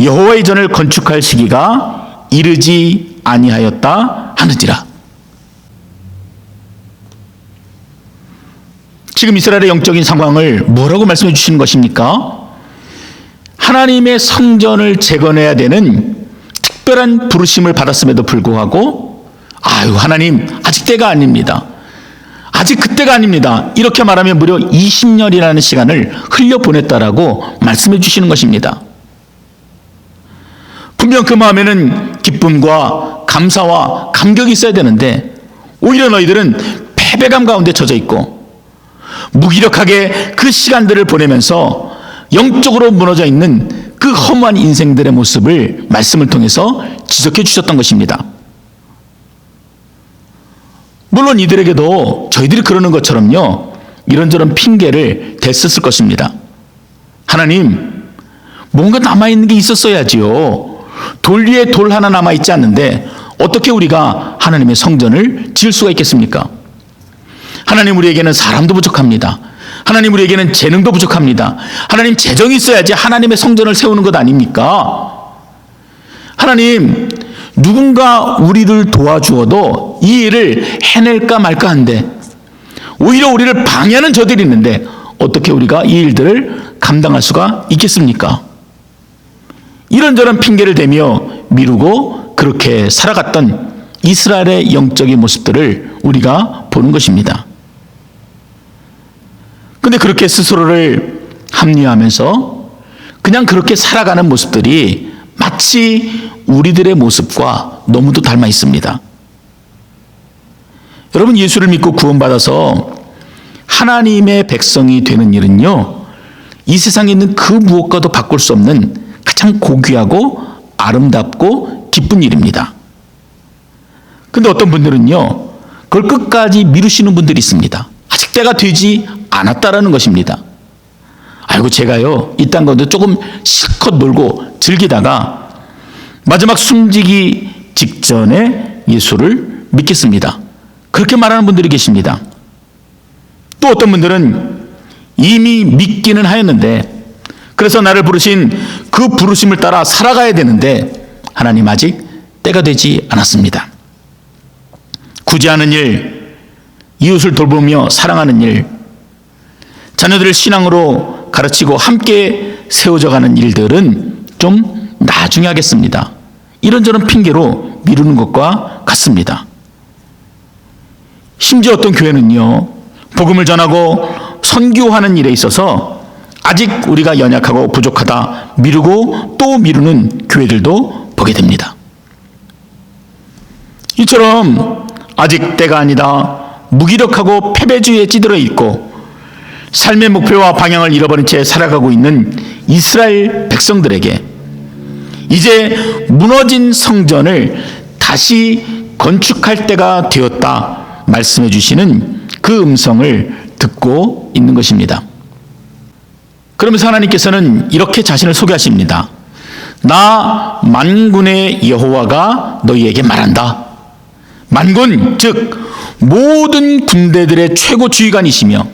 여호와의 전을 건축할 시기가 이르지 아니하였다 하느니라. 지금 이스라엘의 영적인 상황을 뭐라고 말씀해 주시는 것입니까? 하나님의 성전을 재건해야 되는 특별한 부르심을 받았음에도 불구하고 하나님 아직 때가 아닙니다. 아직 그때가 아닙니다. 이렇게 말하면 무려 20년이라는 시간을 흘려보냈다라고 말씀해 주시는 것입니다. 분명 그 마음에는 기쁨과 감사와 감격이 있어야 되는데 오히려 너희들은 패배감 가운데 젖어 있고 무기력하게 그 시간들을 보내면서 영적으로 무너져 있는 그 허무한 인생들의 모습을 말씀을 통해서 지적해 주셨던 것입니다. 물론 이들에게도 저희들이 그러는 것처럼요, 이런저런 핑계를 댔었을 것입니다. 하나님, 뭔가 남아있는 게 있었어야지요. 돌 위에 돌 하나 남아있지 않는데 어떻게 우리가 하나님의 성전을 지을 수가 있겠습니까? 하나님, 우리에게는 사람도 부족합니다. 하나님, 우리에게는 재능도 부족합니다. 하나님, 재정이 있어야지 하나님의 성전을 세우는 것 아닙니까? 하나님, 누군가 우리를 도와주어도 이 일을 해낼까 말까 한데 오히려 우리를 방해하는 저들이 있는데 어떻게 우리가 이 일들을 감당할 수가 있겠습니까? 이런저런 핑계를 대며 미루고 그렇게 살아갔던 이스라엘의 영적인 모습들을 우리가 보는 것입니다. 근데 그렇게 스스로를 합리화하면서 그냥 그렇게 살아가는 모습들이 마치 우리들의 모습과 너무도 닮아 있습니다. 여러분, 예수를 믿고 구원받아서 하나님의 백성이 되는 일은요, 이 세상에 있는 그 무엇과도 바꿀 수 없는 가장 고귀하고 아름답고 기쁜 일입니다. 근데 어떤 분들은요, 그걸 끝까지 미루시는 분들이 있습니다. 아직 때가 되지 않았다라는 것입니다. 아이고, 제가요, 이딴 것도 조금 실컷 놀고 즐기다가 마지막 숨지기 직전에 예수를 믿겠습니다. 그렇게 말하는 분들이 계십니다. 또 어떤 분들은 이미 믿기는 하였는데 그래서 나를 부르신 그 부르심을 따라 살아가야 되는데 하나님 아직 때가 되지 않았습니다. 구제하는 일, 이웃을 돌보며 사랑하는 일, 자녀들을 신앙으로 가르치고 함께 세워져가는 일들은 좀 나중에 하겠습니다. 이런저런 핑계로 미루는 것과 같습니다. 심지어 어떤 교회는요, 복음을 전하고 선교하는 일에 있어서 아직 우리가 연약하고 부족하다 미루고 또 미루는 교회들도 보게 됩니다. 이처럼 아직 때가 아니다. 무기력하고 패배주의에 찌들어 있고 삶의 목표와 방향을 잃어버린 채 살아가고 있는 이스라엘 백성들에게 이제 무너진 성전을 다시 건축할 때가 되었다 말씀해 주시는 그 음성을 듣고 있는 것입니다. 그러면서 하나님께서는 이렇게 자신을 소개하십니다. 나 만군의 여호와가 너희에게 말한다. 만군, 즉 모든 군대들의 최고 주의관이시며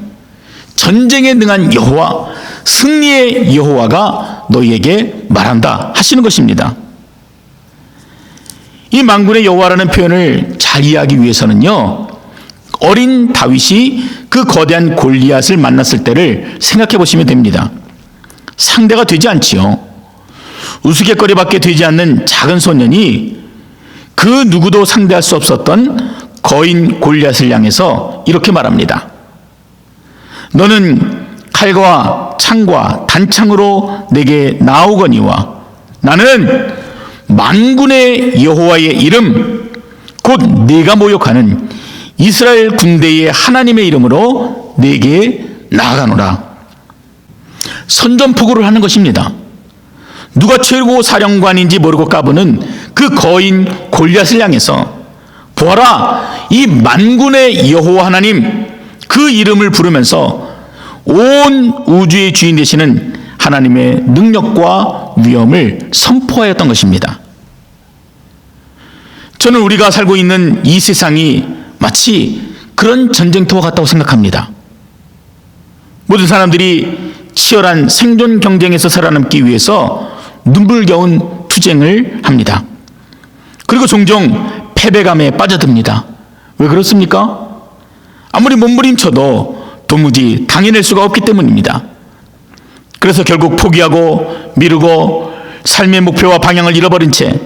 전쟁에 능한 여호와, 승리의 여호와가 너희에게 말한다 하시는 것입니다. 이 만군의 여호와라는 표현을 잘 이해하기 위해서는요, 어린 다윗이 그 거대한 골리앗을 만났을 때를 생각해 보시면 됩니다. 상대가 되지 않지요. 우스갯거리밖에 되지 않는 작은 소년이 그 누구도 상대할 수 없었던 거인 골리앗을 향해서 이렇게 말합니다. 너는 칼과 창과 단창으로 내게 나오거니와 나는 만군의 여호와의 이름 곧 네가 모욕하는 이스라엘 군대의 하나님의 이름으로 내게 나아가노라. 선전포고를 하는 것입니다. 누가 최고 사령관인지 모르고 까부는 그 거인 골리앗을 향해서 보아라, 이 만군의 여호와 하나님 그 이름을 부르면서 온 우주의 주인 되시는 하나님의 능력과 위엄을 선포하였던 것입니다. 저는 우리가 살고 있는 이 세상이 마치 그런 전쟁터와 같다고 생각합니다. 모든 사람들이 치열한 생존 경쟁에서 살아남기 위해서 눈물겨운 투쟁을 합니다. 그리고 종종 패배감에 빠져듭니다. 왜 그렇습니까? 아무리 몸부림쳐도 도무지 당해낼 수가 없기 때문입니다. 그래서 결국 포기하고 미루고 삶의 목표와 방향을 잃어버린 채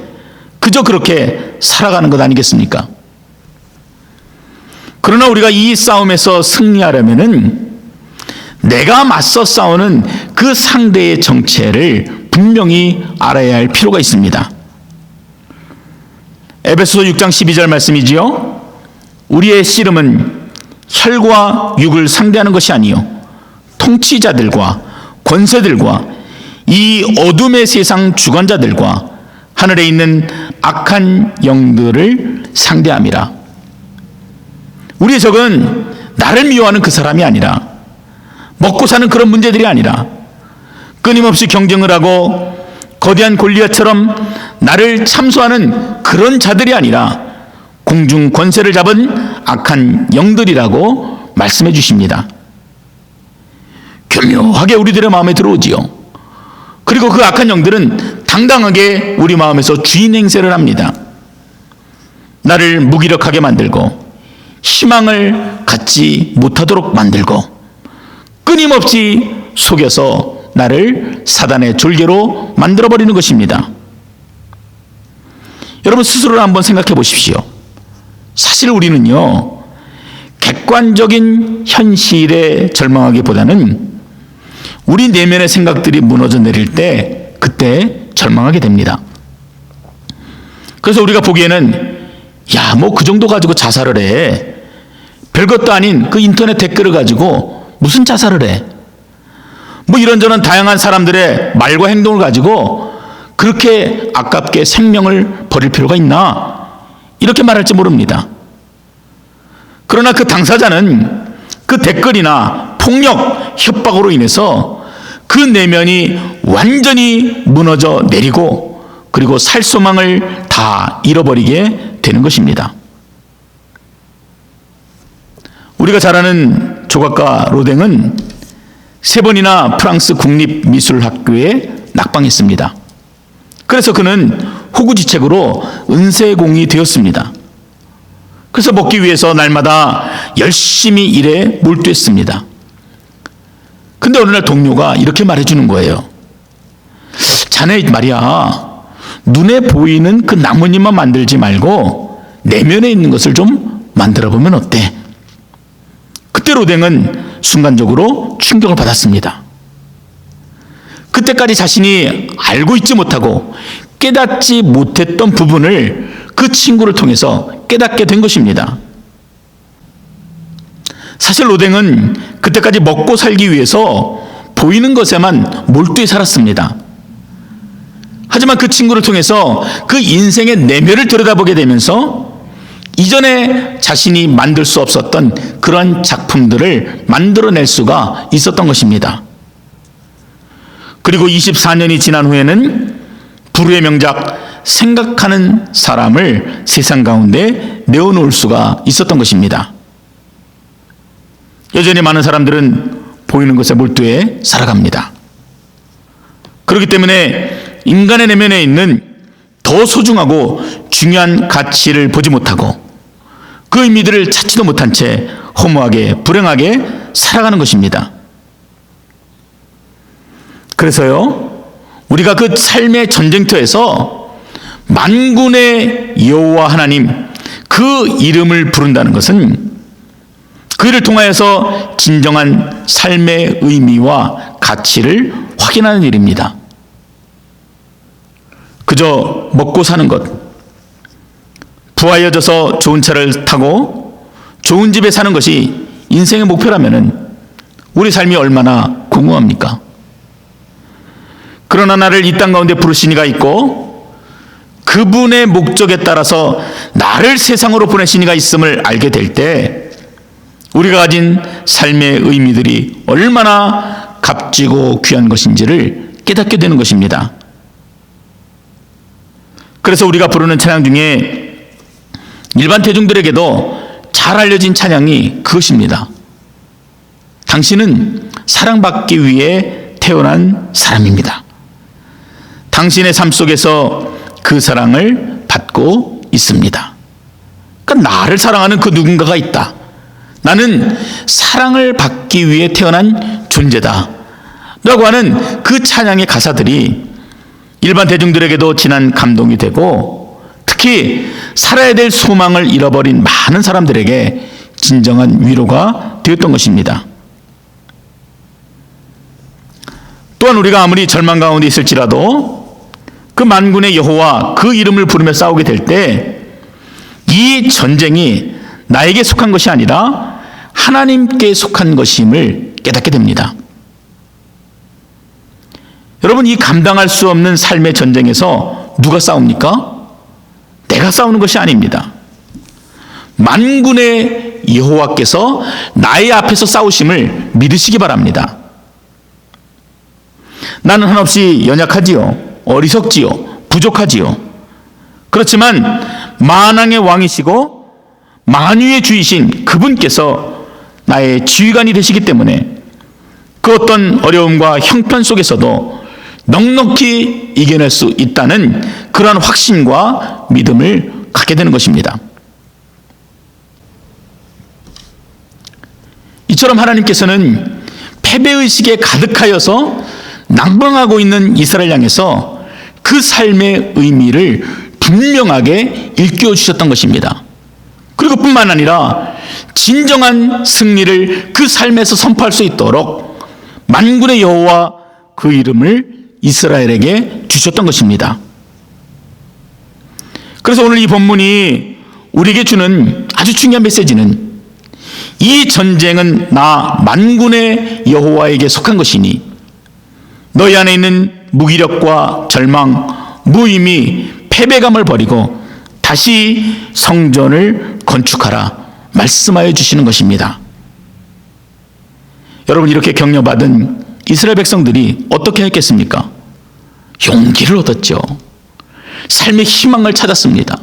그저 그렇게 살아가는 것 아니겠습니까? 그러나 우리가 이 싸움에서 승리하려면은 내가 맞서 싸우는 그 상대의 정체를 분명히 알아야 할 필요가 있습니다. 에베소서 6장 12절 말씀이지요. 우리의 씨름은 혈과 육을 상대하는 것이 아니요 통치자들과 권세들과 이 어둠의 세상 주관자들과 하늘에 있는 악한 영들을 상대함이라. 우리의 적은 나를 미워하는 그 사람이 아니라 먹고 사는 그런 문제들이 아니라 끊임없이 경쟁을 하고 거대한 골리앗처럼 나를 참소하는 그런 자들이 아니라 공중 권세를 잡은 악한 영들이라고 말씀해 주십니다. 교묘하게 우리들의 마음에 들어오지요. 그리고 그 악한 영들은 당당하게 우리 마음에서 주인 행세를 합니다. 나를 무기력하게 만들고 희망을 갖지 못하도록 만들고 끊임없이 속여서 나를 사단의 졸개로 만들어버리는 것입니다. 여러분 스스로를 한번 생각해 보십시오. 사실 우리는요, 객관적인 현실에 절망하기보다는 우리 내면의 생각들이 무너져 내릴 때 그때 절망하게 됩니다. 그래서 우리가 보기에는 야, 뭐 그 정도 가지고 자살을 해. 별것도 아닌 그 인터넷 댓글을 가지고 무슨 자살을 해. 뭐 이런저런 다양한 사람들의 말과 행동을 가지고 그렇게 아깝게 생명을 버릴 필요가 있나? 이렇게 말할지 모릅니다. 그러나 그 당사자는 그 댓글이나 폭력, 협박으로 인해서 그 내면이 완전히 무너져 내리고 그리고 살 소망을 다 잃어버리게 되는 것입니다. 우리가 잘 아는 조각가 로댕은 3번이나 프랑스 국립미술학교에 낙방했습니다. 그래서 그는 호구지책으로 은세공이 되었습니다. 그래서 먹기 위해서 날마다 열심히 일에 몰두했습니다. 근데 어느 날 동료가 이렇게 말해주는 거예요. 자네 말이야, 눈에 보이는 그 나뭇잎만 만들지 말고 내면에 있는 것을 좀 만들어보면 어때? 그때 로댕은 순간적으로 충격을 받았습니다. 그때까지 자신이 알고 있지 못하고 깨닫지 못했던 부분을 그 친구를 통해서 깨닫게 된 것입니다. 사실 로댕은 그때까지 먹고 살기 위해서 보이는 것에만 몰두해 살았습니다. 하지만 그 친구를 통해서 그 인생의 내면을 들여다보게 되면서 이전에 자신이 만들 수 없었던 그런 작품들을 만들어낼 수가 있었던 것입니다. 그리고 24년이 지난 후에는 불후의 명작 생각하는 사람을 세상 가운데 내어놓을 수가 있었던 것입니다. 여전히 많은 사람들은 보이는 것에 몰두해 살아갑니다. 그렇기 때문에 인간의 내면에 있는 더 소중하고 중요한 가치를 보지 못하고 그 의미들을 찾지도 못한 채 허무하게 불행하게 살아가는 것입니다. 그래서요, 우리가 그 삶의 전쟁터에서 만군의 여호와 하나님 그 이름을 부른다는 것은 그를 통하여서 진정한 삶의 의미와 가치를 확인하는 일입니다. 그저 먹고 사는 것, 부하여져서 좋은 차를 타고 좋은 집에 사는 것이 인생의 목표라면 우리 삶이 얼마나 궁금합니까? 그러나 나를 이 땅 가운데 부르신 이가 있고 그분의 목적에 따라서 나를 세상으로 보내신 이가 있음을 알게 될 때 우리가 가진 삶의 의미들이 얼마나 값지고 귀한 것인지를 깨닫게 되는 것입니다. 그래서 우리가 부르는 찬양 중에 일반 대중들에게도 잘 알려진 찬양이 그것입니다. 당신은 사랑받기 위해 태어난 사람입니다. 당신의 삶 속에서 그 사랑을 받고 있습니다. 그러니까 나를 사랑하는 그 누군가가 있다. 나는 사랑을 받기 위해 태어난 존재다 라고 하는 그 찬양의 가사들이 일반 대중들에게도 진한 감동이 되고 특히 살아야 될 소망을 잃어버린 많은 사람들에게 진정한 위로가 되었던 것입니다. 또한 우리가 아무리 절망 가운데 있을지라도 그 만군의 여호와 그 이름을 부르며 싸우게 될 때 이 전쟁이 나에게 속한 것이 아니라 하나님께 속한 것임을 깨닫게 됩니다. 여러분, 이 감당할 수 없는 삶의 전쟁에서 누가 싸웁니까? 내가 싸우는 것이 아닙니다. 만군의 여호와께서 나의 앞에서 싸우심을 믿으시기 바랍니다. 나는 한없이 연약하지요, 어리석지요, 부족하지요. 그렇지만 만왕의 왕이시고 만유의 주이신 그분께서 나의 지휘관이 되시기 때문에 그 어떤 어려움과 형편 속에서도 넉넉히 이겨낼 수 있다는 그러한 확신과 믿음을 갖게 되는 것입니다. 이처럼 하나님께서는 패배의식에 가득하여서 낭망하고 있는 이스라엘 향해서 그 삶의 의미를 분명하게 일깨워 주셨던 것입니다. 그리고 뿐만 아니라 진정한 승리를 그 삶에서 선포할 수 있도록 만군의 여호와 그 이름을 이스라엘에게 주셨던 것입니다. 그래서 오늘 이 본문이 우리에게 주는 아주 중요한 메시지는 이 전쟁은 나 만군의 여호와에게 속한 것이니 너희 안에 있는 무기력과 절망, 무의미, 패배감을 버리고 다시 성전을 건축하라 말씀하여 주시는 것입니다. 여러분, 이렇게 격려받은 이스라엘 백성들이 어떻게 했겠습니까? 용기를 얻었죠. 삶의 희망을 찾았습니다.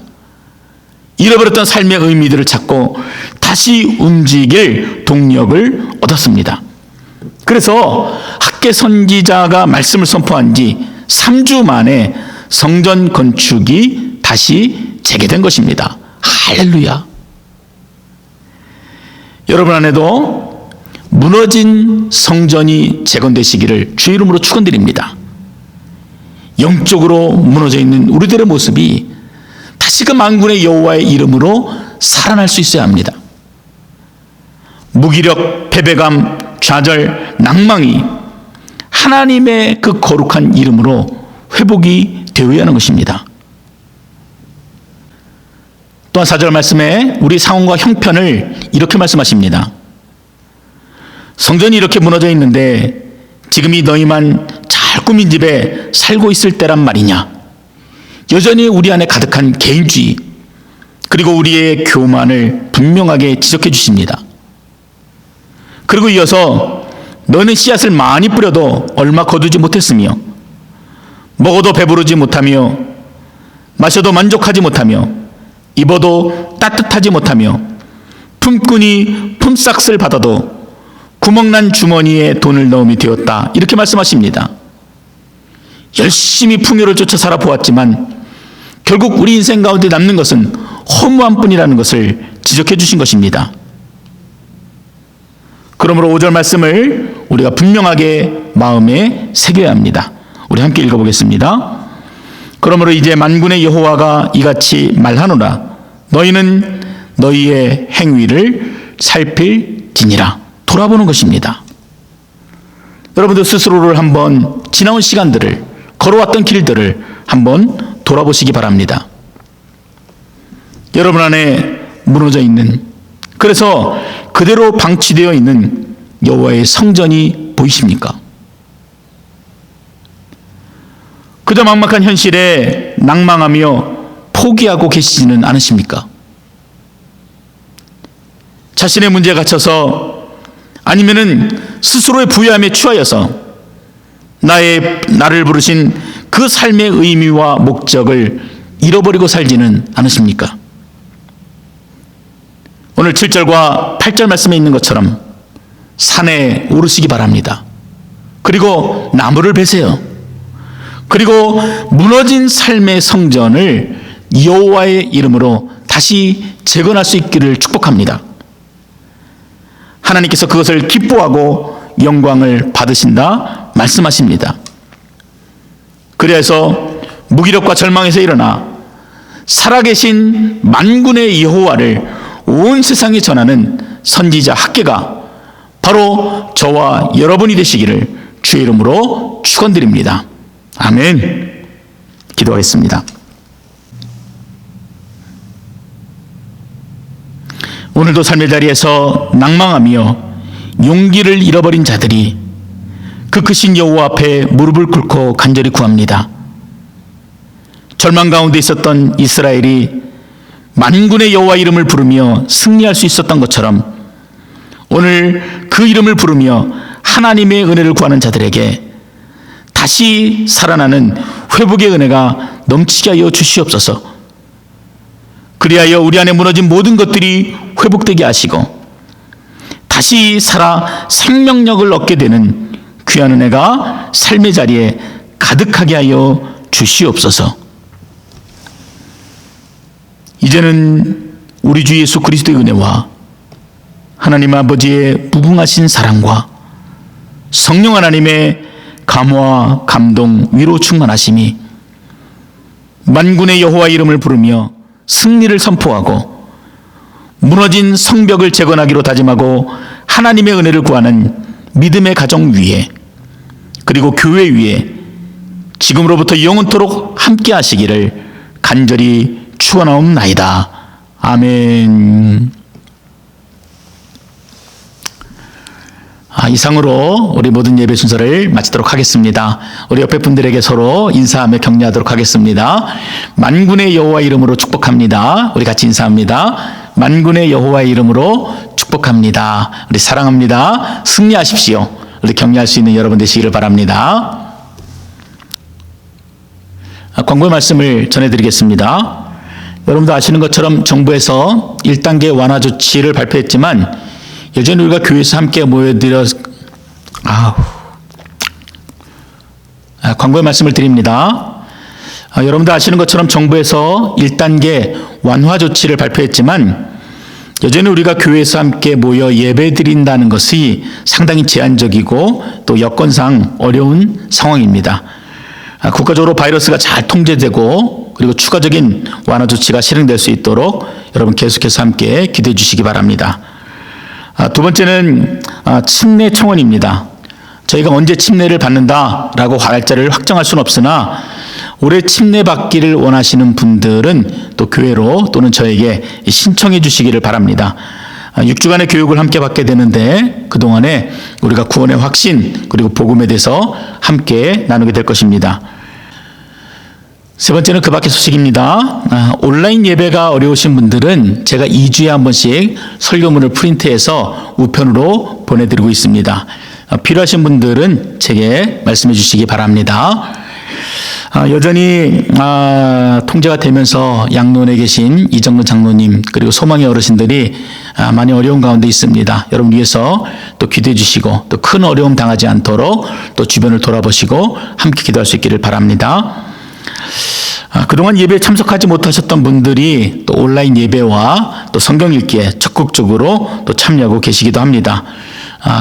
잃어버렸던 삶의 의미들을 찾고 다시 움직일 동력을 얻었습니다. 그래서 학개 선지자가 말씀을 선포한 지 3주 만에 성전 건축이 다시 재개된 것입니다. 할렐루야. 여러분 안에도 무너진 성전이 재건되시기를 주의 이름으로 축원드립니다. 영적으로 무너져 있는 우리들의 모습이 다시 그 만군의 여호와의 이름으로 살아날 수 있어야 합니다. 무기력, 패배감, 좌절, 낭망이 하나님의 그 거룩한 이름으로 회복이 되어야 하는 것입니다. 또한 4절 말씀에 우리 상황과 형편을 이렇게 말씀하십니다. 성전이 이렇게 무너져 있는데 지금이 너희만 잘 꾸민 집에 살고 있을 때란 말이냐. 여전히 우리 안에 가득한 개인주의 그리고 우리의 교만을 분명하게 지적해 주십니다. 그리고 이어서 너는 씨앗을 많이 뿌려도 얼마 거두지 못했으며 먹어도 배부르지 못하며 마셔도 만족하지 못하며 입어도 따뜻하지 못하며 품꾼이 품삯을 받아도 구멍난 주머니에 돈을 넣음이 되었다. 이렇게 말씀하십니다. 열심히 풍요를 쫓아 살아보았지만 결국 우리 인생 가운데 남는 것은 허무한 뿐이라는 것을 지적해 주신 것입니다. 그러므로 5절 말씀을 우리가 분명하게 마음에 새겨야 합니다. 우리 함께 읽어보겠습니다. 그러므로 이제 만군의 여호와가 이같이 말하노라. 너희는 너희의 행위를 살필지니라. 돌아보는 것입니다. 여러분들 스스로를 한번 지나온 시간들을, 걸어왔던 길들을 한번 돌아보시기 바랍니다. 여러분 안에 무너져 있는, 그래서 그대로 방치되어 있는 여호와의 성전이 보이십니까? 그저 막막한 현실에 낭망하며 포기하고 계시지는 않으십니까? 자신의 문제에 갇혀서 아니면은 스스로의 부유함에 취하여서 나를 부르신 그 삶의 의미와 목적을 잃어버리고 살지는 않으십니까? 오늘 7절과 8절 말씀에 있는 것처럼 산에 오르시기 바랍니다. 그리고 나무를 베세요. 그리고 무너진 삶의 성전을 여호와의 이름으로 다시 재건할 수 있기를 축복합니다. 하나님께서 그것을 기뻐하고 영광을 받으신다 말씀하십니다. 그래서 무기력과 절망에서 일어나 살아계신 만군의 여호와를 온 세상에 전하는 선지자 학계가 바로 저와 여러분이 되시기를 주의 이름으로 축원드립니다. 아멘. 기도하겠습니다. 오늘도 삶의 자리에서 낭망하며 용기를 잃어버린 자들이 그 크신 여호와 앞에 무릎을 꿇고 간절히 구합니다. 절망 가운데 있었던 이스라엘이 만군의 여호와 이름을 부르며 승리할 수 있었던 것처럼 오늘 그 이름을 부르며 하나님의 은혜를 구하는 자들에게 다시 살아나는 회복의 은혜가 넘치게 하여 주시옵소서. 그리하여 우리 안에 무너진 모든 것들이 회복되게 하시고 다시 살아 생명력을 얻게 되는 귀한 은혜가 삶의 자리에 가득하게 하여 주시옵소서. 이제는 우리 주 예수 그리스도의 은혜와 하나님 아버지의 무궁하신 사랑과 성령 하나님의 감화, 감동, 위로 충만하심이 만군의 여호와 이름을 부르며 승리를 선포하고 무너진 성벽을 재건하기로 다짐하고 하나님의 은혜를 구하는 믿음의 가정 위에 그리고 교회 위에 지금으로부터 영원토록 함께 하시기를 간절히 축원하옵나이다. 아멘. 이상으로 우리 모든 예배 순서를 마치도록 하겠습니다. 우리 옆에 분들에게 서로 인사하며 격려하도록 하겠습니다. 만군의 여호와 이름으로 축복합니다. 우리 같이 인사합니다. 만군의 여호와 이름으로 축복합니다. 우리 사랑합니다. 승리하십시오. 우리 격려할 수 있는 여러분 되시기를 바랍니다. 광고의 말씀을 전해드리겠습니다. 여러분도 아시는 것처럼 정부에서 1단계 완화 조치를 발표했지만 여전히 우리가 교회에서 함께 광고의 말씀을 드립니다. 여러분도 아시는 것처럼 정부에서 1단계 완화 조치를 발표했지만 여전히 우리가 교회에서 함께 모여 예배 드린다는 것이 상당히 제한적이고 또 여건상 어려운 상황입니다. 국가적으로 바이러스가 잘 통제되고 그리고 추가적인 완화 조치가 실행될 수 있도록 여러분 계속해서 함께 기도해 주시기 바랍니다. 두 번째는 침례 청원입니다. 저희가 언제 침례를 받는다라고 날짜를 확정할 수는 없으나 올해 침례 받기를 원하시는 분들은 또 교회로 또는 저에게 신청해 주시기를 바랍니다. 6주간의 교육을 함께 받게 되는데 그동안에 우리가 구원의 확신 그리고 복음에 대해서 함께 나누게 될 것입니다. 세 번째는 그 밖의 소식입니다. 온라인 예배가 어려우신 분들은 제가 2주에 한 번씩 설교문을 프린트해서 우편으로 보내드리고 있습니다. 필요하신 분들은 제게 말씀해 주시기 바랍니다. 여전히 통제가 되면서 양론에 계신 이정근 장로님 그리고 소망의 어르신들이 많이 어려운 가운데 있습니다. 여러분 위해서 또 기도해 주시고 또 큰 어려움 당하지 않도록 또 주변을 돌아보시고 함께 기도할 수 있기를 바랍니다. 그동안 예배에 참석하지 못하셨던 분들이 또 온라인 예배와 또 성경 읽기에 적극적으로 또 참여하고 계시기도 합니다.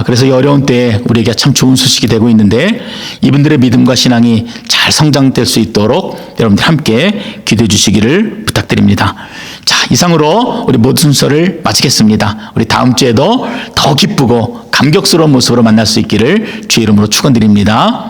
그래서 이 어려운 때에 우리에게 참 좋은 소식이 되고 있는데 이분들의 믿음과 신앙이 잘 성장될 수 있도록 여러분들 함께 기도해 주시기를 부탁드립니다. 자, 이상으로 우리 모든 순서를 마치겠습니다. 우리 다음 주에도 더 기쁘고 감격스러운 모습으로 만날 수 있기를 주의 이름으로 축원드립니다.